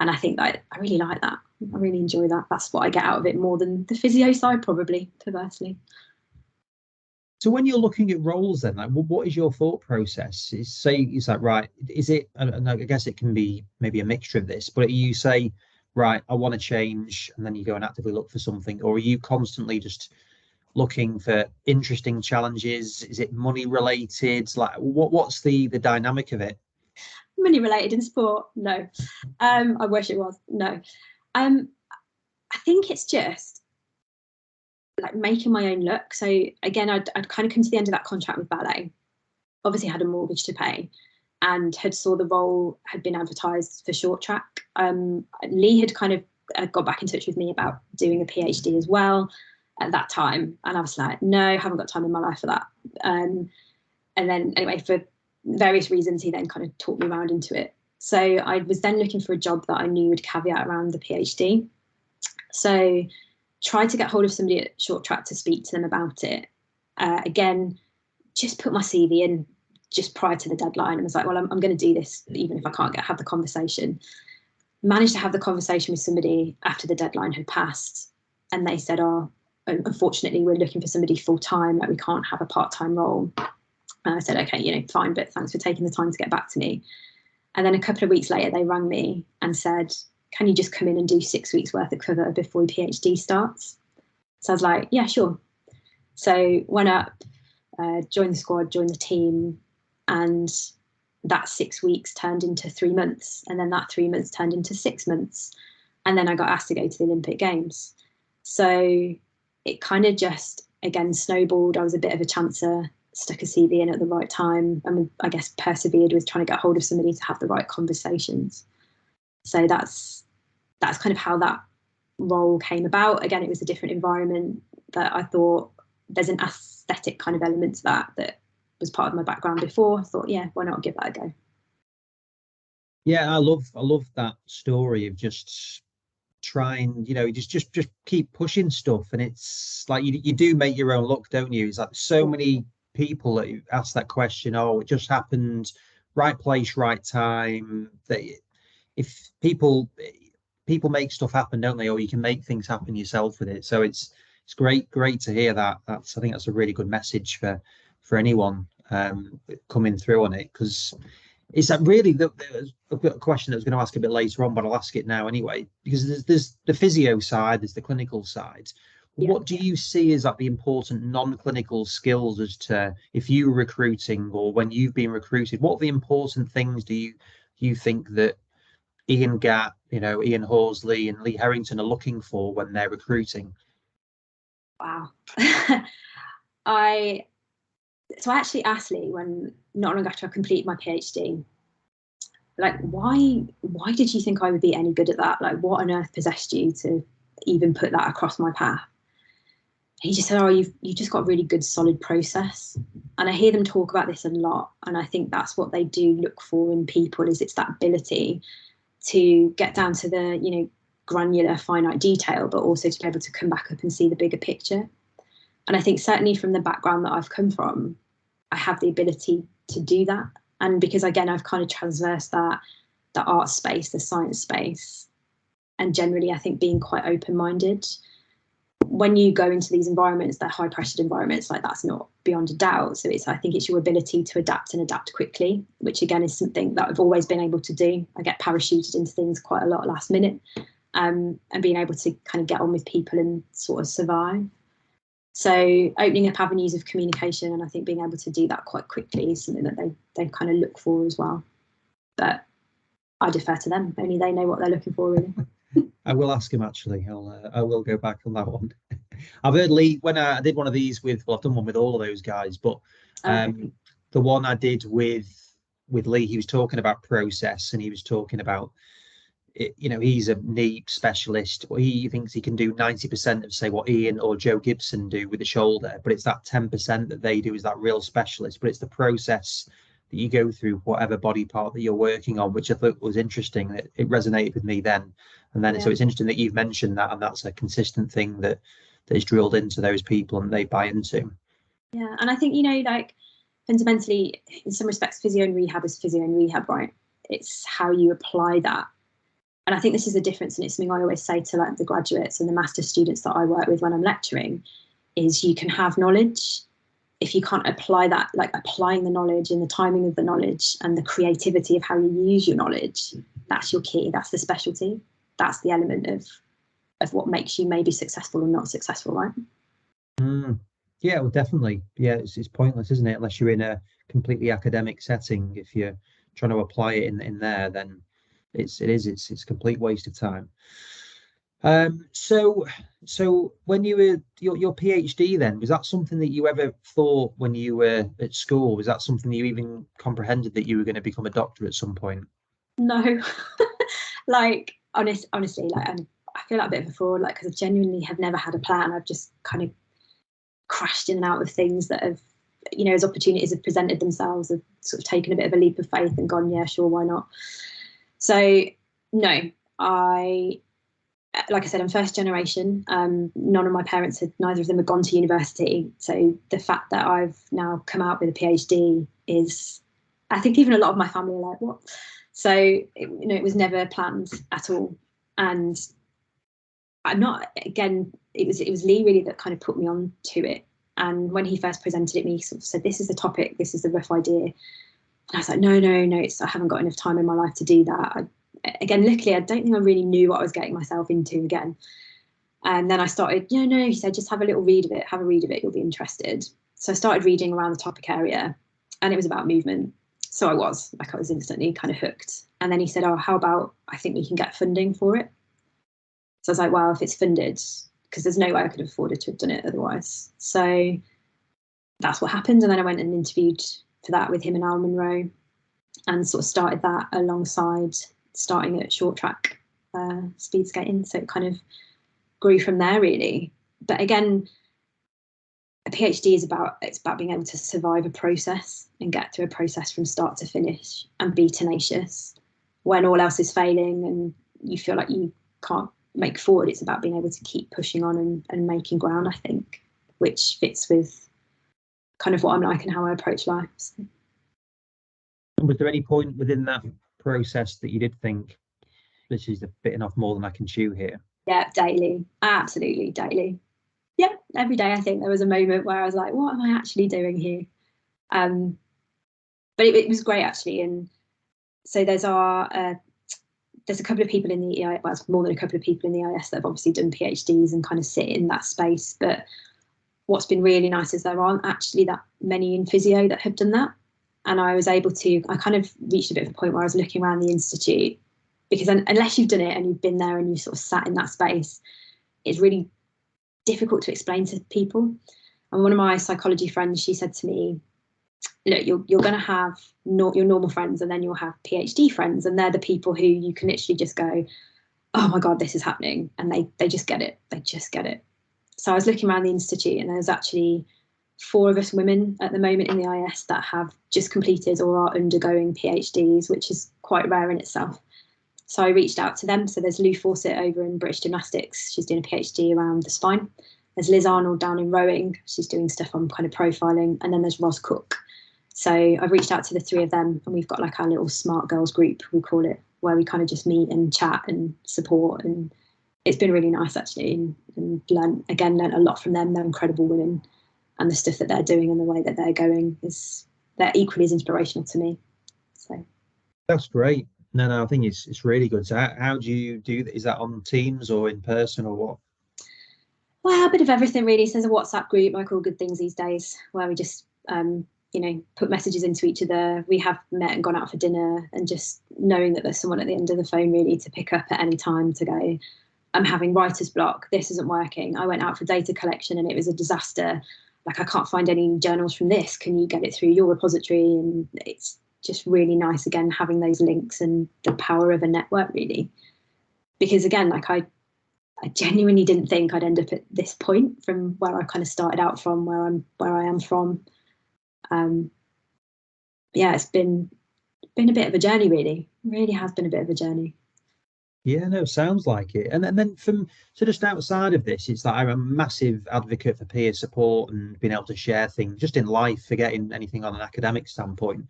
And I think that I really like that. I really enjoy that. That's what I get out of it more than the physio side, probably, perversely. So when you're looking at roles then, like what is your thought process? Is that right? Is it, and I guess it can be maybe a mixture of this, but you say, right, I want to change, and then you go and actively look for something, or are you constantly just looking for interesting challenges? Is it money related? Like what's the dynamic of it? Money related in sport? No. I wish it was. No. I think it's just like making my own luck. So again, I'd kind of come to the end of that contract with ballet. Obviously had a mortgage to pay and had saw the role had been advertised for short track. Lee had kind of got back in touch with me about doing a PhD as well at that time. And I was like, no, haven't got time in my life for that. And then anyway, for various reasons, he then kind of talked me around into it. So I was then looking for a job that I knew would caveat around the PhD. So tried to get hold of somebody at short track to speak to them about it. Again, just put my CV in just prior to the deadline and was like, well, I'm going to do this even if I can't have the conversation. Managed to have the conversation with somebody after the deadline had passed, and they said, oh, unfortunately, we're looking for somebody full time, like we can't have a part-time role. And I said, okay, fine, but thanks for taking the time to get back to me. And then a couple of weeks later, they rang me and said, can you just come in and do 6 weeks worth of cover before your PhD starts? So I was like, yeah, sure. So went up, joined the squad, joined the team, and that 6 weeks turned into 3 months. And then that 3 months turned into 6 months. And then I got asked to go to the Olympic Games. So it kind of just, again, snowballed. I was a bit of a chancer, stuck a CV in at the right time, and I guess persevered with trying to get hold of somebody to have the right conversations. So that's kind of how that role came about. Again, it was a different environment, but I thought there's an aesthetic kind of element to that was part of my background before. I thought, yeah, why not give that a go? Yeah, I love that story of just trying, just keep pushing stuff. And it's like you do make your own luck, don't you? It's like so many people that ask that question, oh, it just happened, right place, right time. That if people make stuff happen, don't they? Or you can make things happen yourself with it. So it's great to hear that. I think that's a really good message for anyone coming through on it, because is that really I've got a question that I was going to ask a bit later on, but I'll ask it now anyway, because there's the physio side, there's the clinical side. Yeah. What do you see as like the important non-clinical skills as to if you're recruiting or when you've been recruited? What are the important things do you think that Ian Gatt, Ian Horsley and Lee Harrington are looking for when they're recruiting? Wow. I actually asked Lee when not long after I completed my PhD, like, why did you think I would be any good at that? Like, what on earth possessed you to even put that across my path? he just said, oh, you've just got a really good solid process. And I hear them talk about this a lot, and I think that's what they do look for in people, is it's that ability to get down to the, you know, granular finite detail, but also to be able to come back up and see the bigger picture. And I think certainly from the background that I've come from, I have the ability to do that. And because again, I've kind of transversed that, the art space, the science space, and generally I think being quite open-minded. When you go into these environments, they're high pressured environments, like that's not beyond a doubt. So I think it's your ability to adapt and adapt quickly, which again is something that I've always been able to do. I get parachuted into things quite a lot last minute, and being able to kind of get on with people and sort of survive. So opening up avenues of communication, and I think being able to do that quite quickly is something that they kind of look for as well. But I defer to them. Only they know what they're looking for, really. I will ask him, actually. I will go back on that one. I've heard Lee, when I did one of these with, well, I've done one with all of those guys, but the one I did with Lee, he was talking about process, and he was talking about, you know, he's a knee specialist. He thinks he can do 90% of, say, what Ian or Joe Gibson do with the shoulder, but it's that 10% that they do is that real specialist. But it's the process that you go through, whatever body part that you're working on, which I thought was interesting. That it resonated with me then. And then, so it's interesting that you've mentioned that, and that's a consistent thing that is drilled into those people and they buy into. Yeah, and I think, you know, like fundamentally, in some respects, physio and rehab is physio and rehab, right? It's how you apply that. And I think this is the difference, and it's something I always say to like the graduates and the master's students that I work with when I'm lecturing, is you can have knowledge. If you can't apply that, like applying the knowledge and the timing of the knowledge and the creativity of how you use your knowledge, that's your key, that's the specialty. That's the element of what makes you maybe successful or not successful, right? Yeah, well, definitely. Yeah, it's pointless, isn't it? Unless you're in a completely academic setting. If you're trying to apply it in there, then it's a complete waste of time. So when you were your PhD, then was that something that you ever thought when you were at school? Was that something you even comprehended, that you were going to become a doctor at some point? No, like honestly, like I feel like a bit of a fraud, like, because I genuinely have never had a plan. I've just kind of crashed in and out of things that have, you know, as opportunities have presented themselves, have sort of taken a bit of a leap of faith and gone, yeah, sure, why not? So no, like I said, I'm first generation. None of my parents neither of them had gone to university. So the fact that I've now come out with a PhD is, I think even a lot of my family are like, what? So, it was never planned at all. And I'm not, again, it was Lee really that kind of put me on to it. And when he first presented it, he sort of said, this is the topic, this is the rough idea. And I was like, no, I haven't got enough time in my life to do that. Again, luckily, I don't think I really knew what I was getting myself into again. And then I started, he said, just have a read of it, you'll be interested. So I started reading around the topic area, and it was about movement. So I was instantly kind of hooked. And then he said, oh, how about, I think we can get funding for it. So I was like, well, if it's funded, because there's no way I could have afforded to have done it otherwise. So that's what happened. And then I went and interviewed for that with him and Al Monroe, and sort of started that alongside starting at short track speed skating. So it kind of grew from there, really. But again, a PhD is about being able to survive a process and get through a process from start to finish and be tenacious when all else is failing and you feel like you can't make forward. It's about being able to keep pushing on and making ground, I think, which fits with kind of what I'm like and how I approach life. So. And was there any point within that process that you did think, this is biting off more than I can chew here? Yeah, daily, absolutely daily. Yeah, every day I think there was a moment where I was like, what am I actually doing here? But it was great, actually. And so there's a couple of people in the EIS, well, it's more than a couple of people in the EIS that have obviously done PhDs and kind of sit in that space. But what's been really nice is there aren't actually that many in physio that have done that. And I kind of reached a bit of a point where I was looking around the institute, because unless you've done it and you've been there and you sort of sat in that space, it's really difficult to explain to people. And one of my psychology friends, she said to me, look, you're going to have your normal friends, and then you'll have PhD friends, and they're the people who you can literally just go, oh my God, this is happening. And they just get it. They just get it. So I was looking around the institute, and there's actually 4 of us women at the moment in the IS that have just completed or are undergoing PhDs, which is quite rare in itself. So I reached out to them. So there's Lou Fawcett over in British Gymnastics. She's doing a PhD around the spine. There's Liz Arnold down in rowing. She's doing stuff on kind of profiling. And then there's Ros Cook. So I've reached out to the 3 of them, and we've got like our little smart girls group, we call it, where we kind of just meet and chat and support. And it's been really nice actually, and learned a lot from them. They're incredible women, and the stuff that they're doing and the way that they're going they're equally as inspirational to me. So that's great. No, I think it's really good. So how do you do that? Is that on Teams or in person or what? Well, a bit of everything really. So there's a WhatsApp group, like all good things these days, where we just put messages into each other. We have met and gone out for dinner, and just knowing that there's someone at the end of the phone really to pick up at any time to go, I'm having writer's block, this isn't working, I went out for data collection and it was a disaster, like I can't find any journals from this, can you get it through your repository? And it's just really nice, again, having those links and the power of a network really, because again, like I genuinely didn't think I'd end up at this point from where I kind of started out from, where I am from. It's been a bit of a journey really has been a bit of a journey. Yeah, no, sounds like it. And then so just outside of this, it's that I'm a massive advocate for peer support and being able to share things just in life, forgetting anything on an academic standpoint,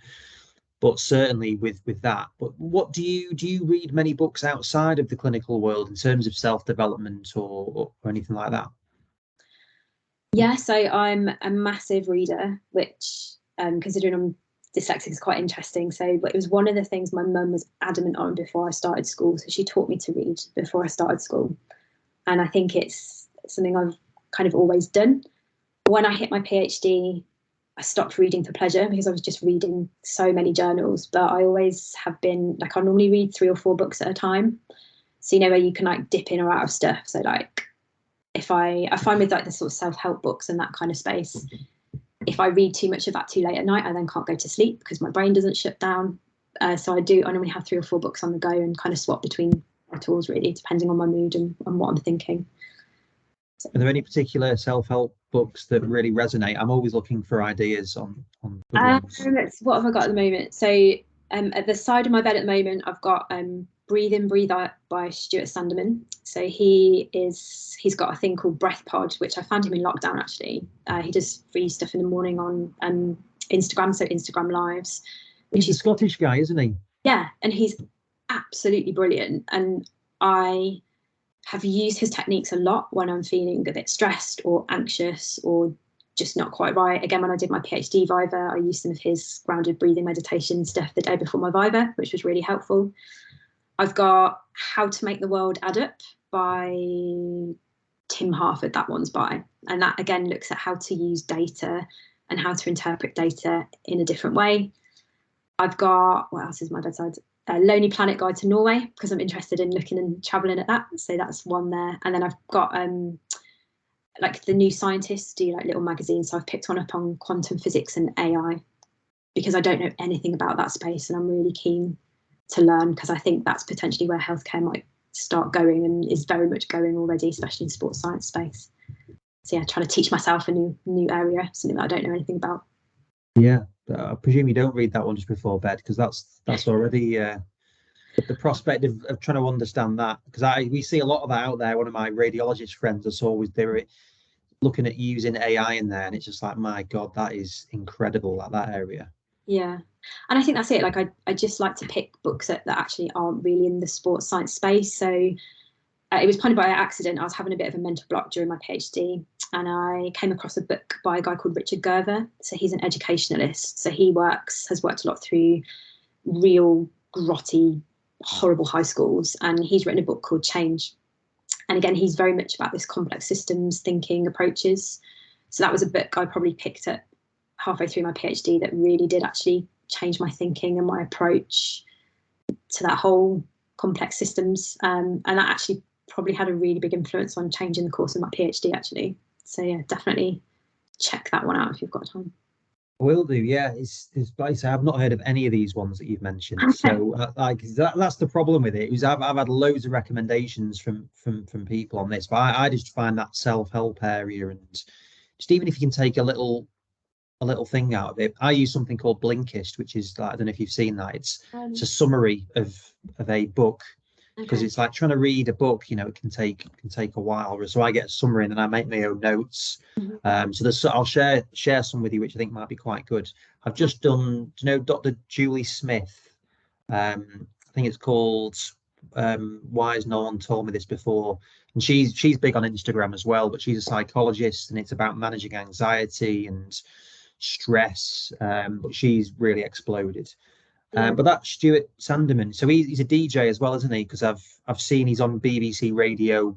but certainly with that. But what do you read many books outside of the clinical world in terms of self-development or anything like that? Yeah, so I'm a massive reader, which considering I'm dyslexic is quite interesting. So it was one of the things my mum was adamant on before I started school. So she taught me to read before I started school. And I think it's something I've kind of always done. When I hit my PhD, I stopped reading for pleasure because I was just reading so many journals. But I always have been, like, I normally read 3 or 4 books at a time. So, where you can like dip in or out of stuff. So like, if I find with like the sort of self-help books and that kind of space, if I read too much of that too late at night, I then can't go to sleep because my brain doesn't shut down. So I normally have 3 or 4 books on the go and kind of swap between my tools really, depending on my mood and what I'm thinking. So, are there any particular self-help books that really resonate? I'm always looking for ideas on good ones. What have I got at the moment? So at the side of my bed at the moment, I've got Breathe In, Breathe Out by Stuart Sandeman. So he's got a thing called Breath Pod, which I found him in lockdown actually. He does free stuff in the morning on Instagram, so Instagram Lives. He's a Scottish guy, isn't he? Yeah, and he's absolutely brilliant. And I have used his techniques a lot when I'm feeling a bit stressed or anxious or just not quite right. Again, when I did my PhD Viva, I used some of his grounded breathing meditation stuff the day before my Viva, which was really helpful. I've got How to Make the World Add Up by Tim Harford, that one's by. And that, again, looks at how to use data and how to interpret data in a different way. I've got, what else is my bedside? Lonely Planet Guide to Norway, because I'm interested in looking and travelling at that. So that's one there. And then I've got like the New Scientists do like little magazines. So I've picked one up on quantum physics and AI because I don't know anything about that space and I'm really keen to learn, because I think that's potentially where healthcare might start going and is very much going already, especially in sports science space. So yeah, trying to teach myself a new area, something that I don't know anything about. Yeah, I presume you don't read that one just before bed, because that's already the prospect of trying to understand that, because we see a lot of that out there. One of my radiologist friends is always they're looking at using AI in there, and it's just like, my God, that is incredible at that area. Yeah, and I think that's it. Like I just like to pick books that actually aren't really in the sports science space. So it was kind of by accident. I was having a bit of a mental block during my PhD, and I came across a book by a guy called Richard Gerver. So he's an educationalist. So he has worked a lot through real grotty, horrible high schools, and he's written a book called Change. And again, he's very much about this complex systems thinking approaches. So that was a book I probably picked up halfway through my PhD that really did actually change my thinking and my approach to that whole complex systems. And that actually probably had a really big influence on changing the course of my PhD actually. So yeah, definitely check that one out if you've got time. I will do, yeah. It's like I say, I've not heard of any of these ones that you've mentioned. So like that's the problem with it. Is I've had loads of recommendations from people on this, but I just find that self-help area, and just even if you can take a little thing out of it. I use something called Blinkist, which is like, I don't know if you've seen that. It's a summary of a book, because Okay. it's like trying to read a book, it can take a while. So I get a summary and then I make my own notes. Mhm. So I'll share some with you, which I think might be quite good. I've just done, Dr. Julie Smith. I think it's called Why Has No One Told Me This Before? And she's big on Instagram as well, but she's a psychologist, and it's about managing anxiety and stress. But she's really exploded. Yeah. But that's Stuart Sandeman. So he's a DJ as well, isn't he? Because I've seen he's on BBC Radio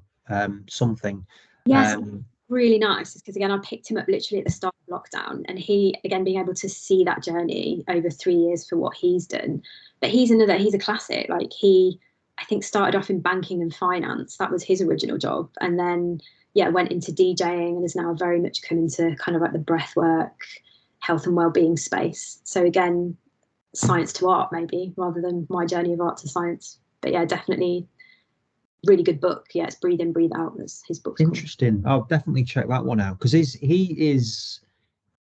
something. Yes, Um, really nice because again I picked him up literally at the start of lockdown, and he again being able to see that journey over 3 years for what he's done. But he's a classic. Like he, I think, started off in banking and finance. That was his original job, and then yeah went into DJing and is now very much come into kind of like the breathwork, health and well-being space. So again, science to art maybe rather than my journey of art to science. But yeah, definitely really good book. Yeah, it's Breathe In, Breathe Out. As his book's called. Interesting. I'll definitely check that one out, because he is.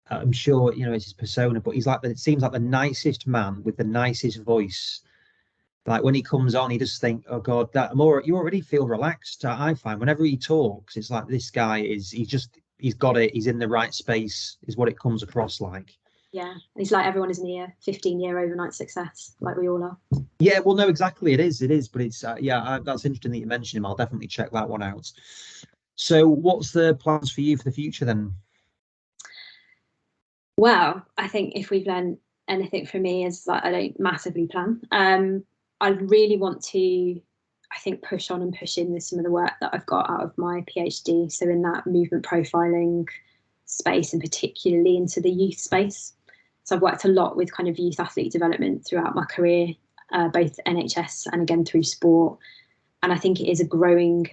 I'm sure it's his persona, but he's like it seems like the nicest man with the nicest voice. Like when he comes on, he just think, oh God, you already feel relaxed. I find whenever he talks, it's like this guy he's got it. He's in the right space, is what it comes across like. Yeah, and he's like everyone is near 15-year overnight success, like we all are. Yeah, well, no, exactly. It is, but it's that's interesting that you mentioned him. I'll definitely check that one out. So, what's the plans for you for the future then? Well, I think if we've learned anything from me is that I don't massively plan. I really want to, I think, push on and push in with some of the work that I've got out of my PhD. So in that movement profiling space, and particularly into the youth space. So I've worked a lot with kind of youth athlete development throughout my career, both NHS and again through sport. And I think it is a growing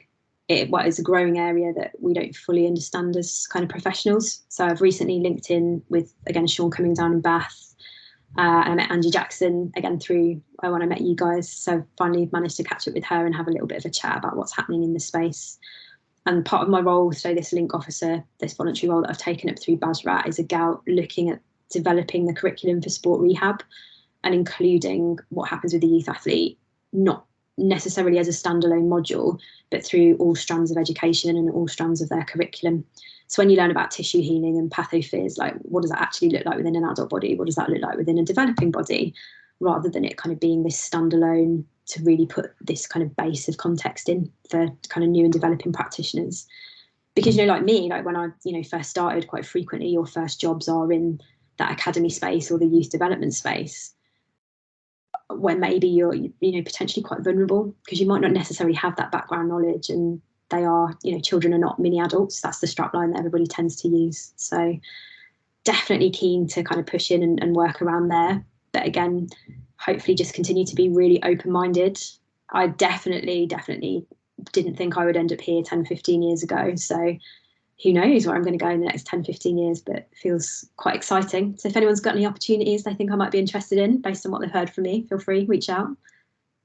area that we don't fully understand as kind of professionals. So I've recently linked in with again Sean coming down in Bath, and I met Angie Jackson again through when I met you guys. So finally managed to catch up with her and have a little bit of a chat about what's happening in the space. And part of my role, so this link officer, this voluntary role that I've taken up through BASRAT, is about looking at developing the curriculum for sport rehab and including what happens with the youth athlete, not necessarily as a standalone module, but through all strands of education and all strands of their curriculum. So when you learn about tissue healing and pathophys, like what does that actually look like within an adult body? What does that look like within a developing body? Rather than it kind of being this standalone, to really put this kind of base of context in for kind of new and developing practitioners. Because, like me, like when I, first started, quite frequently, your first jobs are in that academy space or the youth development space, where maybe you're potentially quite vulnerable because you might not necessarily have that background knowledge, and they are, children are not mini adults. That's the strapline that everybody tends to use. So definitely keen to kind of push in and work around there. But again, hopefully just continue to be really open-minded. I definitely didn't think I would end up here 10, 15 years ago. So who knows where I'm going to go in the next 10, 15 years, but it feels quite exciting. So if anyone's got any opportunities they think I might be interested in based on what they've heard from me, feel free, reach out.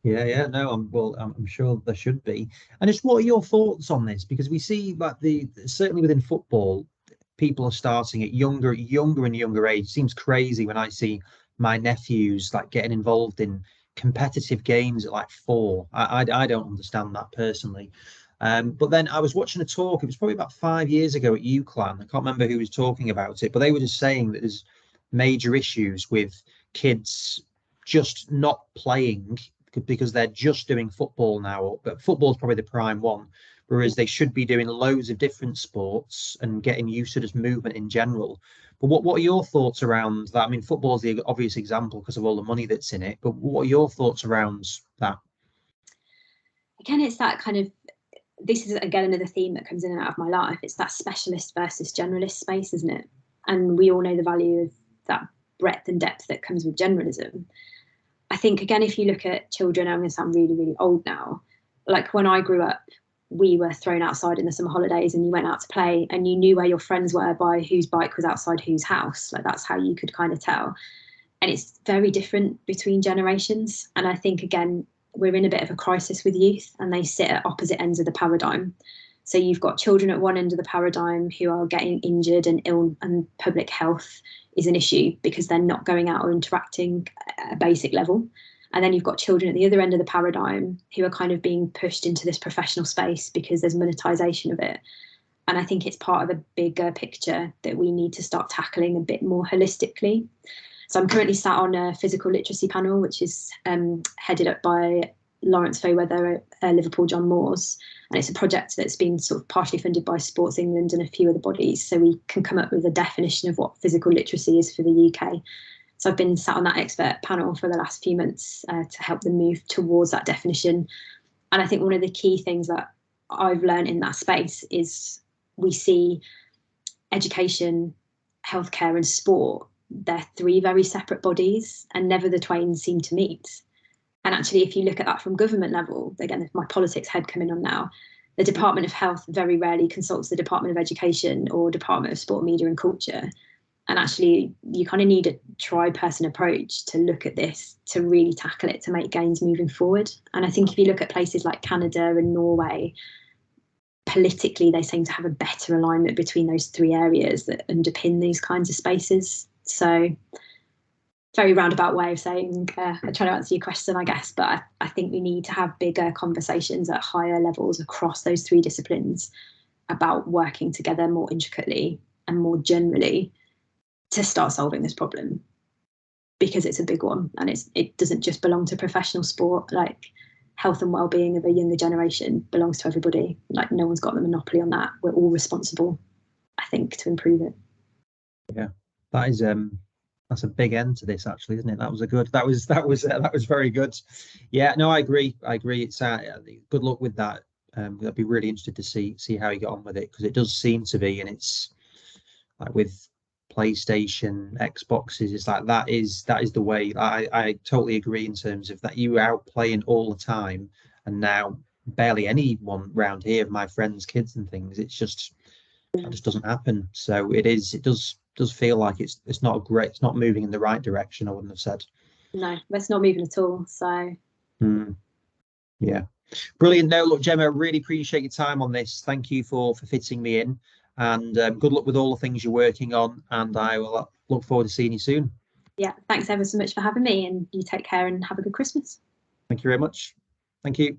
Yeah, no, I'm sure there should be. And just what are your thoughts on this? Because we see like certainly within football, people are starting at younger and younger age. It seems crazy when I see my nephews like getting involved in competitive games at like 4. I don't understand that personally. But then I was watching a talk. It was probably about 5 years ago at UCLan. I can't remember who was talking about it, but they were just saying that there's major issues with kids just not playing because they're just doing football now. But football's probably the prime one, whereas they should be doing loads of different sports and getting used to just movement in general. But what are your thoughts around that? I mean, football's the obvious example because of all the money that's in it. But what are your thoughts around that? Again, it's that kind of, this is again another theme that comes in and out of my life. It's that specialist versus generalist space, isn't it? And we all know the value of that breadth and depth that comes with generalism. I think, again, if you look at children, I'm going to sound really, really old now. Like when I grew up, we were thrown outside in the summer holidays and you went out to play and you knew where your friends were by whose bike was outside whose house. Like, that's how you could kind of tell. And it's very different between generations. And I think, again, we're in a bit of a crisis with youth, and they sit at opposite ends of the paradigm. So you've got children at one end of the paradigm who are getting injured and ill, and public health is an issue because they're not going out or interacting at a basic level. And then you've got children at the other end of the paradigm who are kind of being pushed into this professional space because there's monetization of it. And I think it's part of a bigger picture that we need to start tackling a bit more holistically. So I'm currently sat on a physical literacy panel, which is headed up by Lawrence Fairweather at Liverpool John Moores. And it's a project that's been sort of partially funded by Sports England and a few other bodies. So we can come up with a definition of what physical literacy is for the UK. So I've been sat on that expert panel for the last few months to help them move towards that definition. And I think one of the key things that I've learned in that space is we see education, healthcare and sport, they're three very separate bodies, and never the twain seem to meet. And actually, if you look at that from government level, again, if my politics head coming on now, the Department of Health very rarely consults the Department of Education or Department of Sport, Media and Culture. And actually, you kind of need a tri-person approach to look at this, to really tackle it, to make gains moving forward. And I think if you look at places like Canada and Norway, politically, they seem to have a better alignment between those three areas that underpin these kinds of spaces. So very roundabout way of saying, I'm trying to answer your question, I guess, but I think we need to have bigger conversations at higher levels across those three disciplines about working together more intricately and more generally to start solving this problem, because it's a big one, and it doesn't just belong to professional sport. Like, health and well-being of a younger generation belongs to everybody. Like, no one's got the monopoly on that. We're all responsible, I think, to improve it. Yeah, that is that's a big end to this, actually, isn't it? That was very good. Yeah, no, I agree. It's good luck with that. I'd be really interested to see how you get on with it, because it does seem to be, and it's like with PlayStation, Xboxes, it's like that is the way. I totally agree in terms of that. You were out playing all the time, and now barely anyone around here of my friends' kids and things. It's just that just doesn't happen. So it does feel like it's not moving in the right direction, I wouldn't have said. No, it's not moving at all. So yeah, brilliant. No, look, Gemma, really appreciate your time on this. Thank you for fitting me in, and good luck with all the things you're working on, and I will look forward to seeing you soon. Yeah, thanks ever so much for having me, and you take care and have a good Christmas. Thank you very much. Thank you.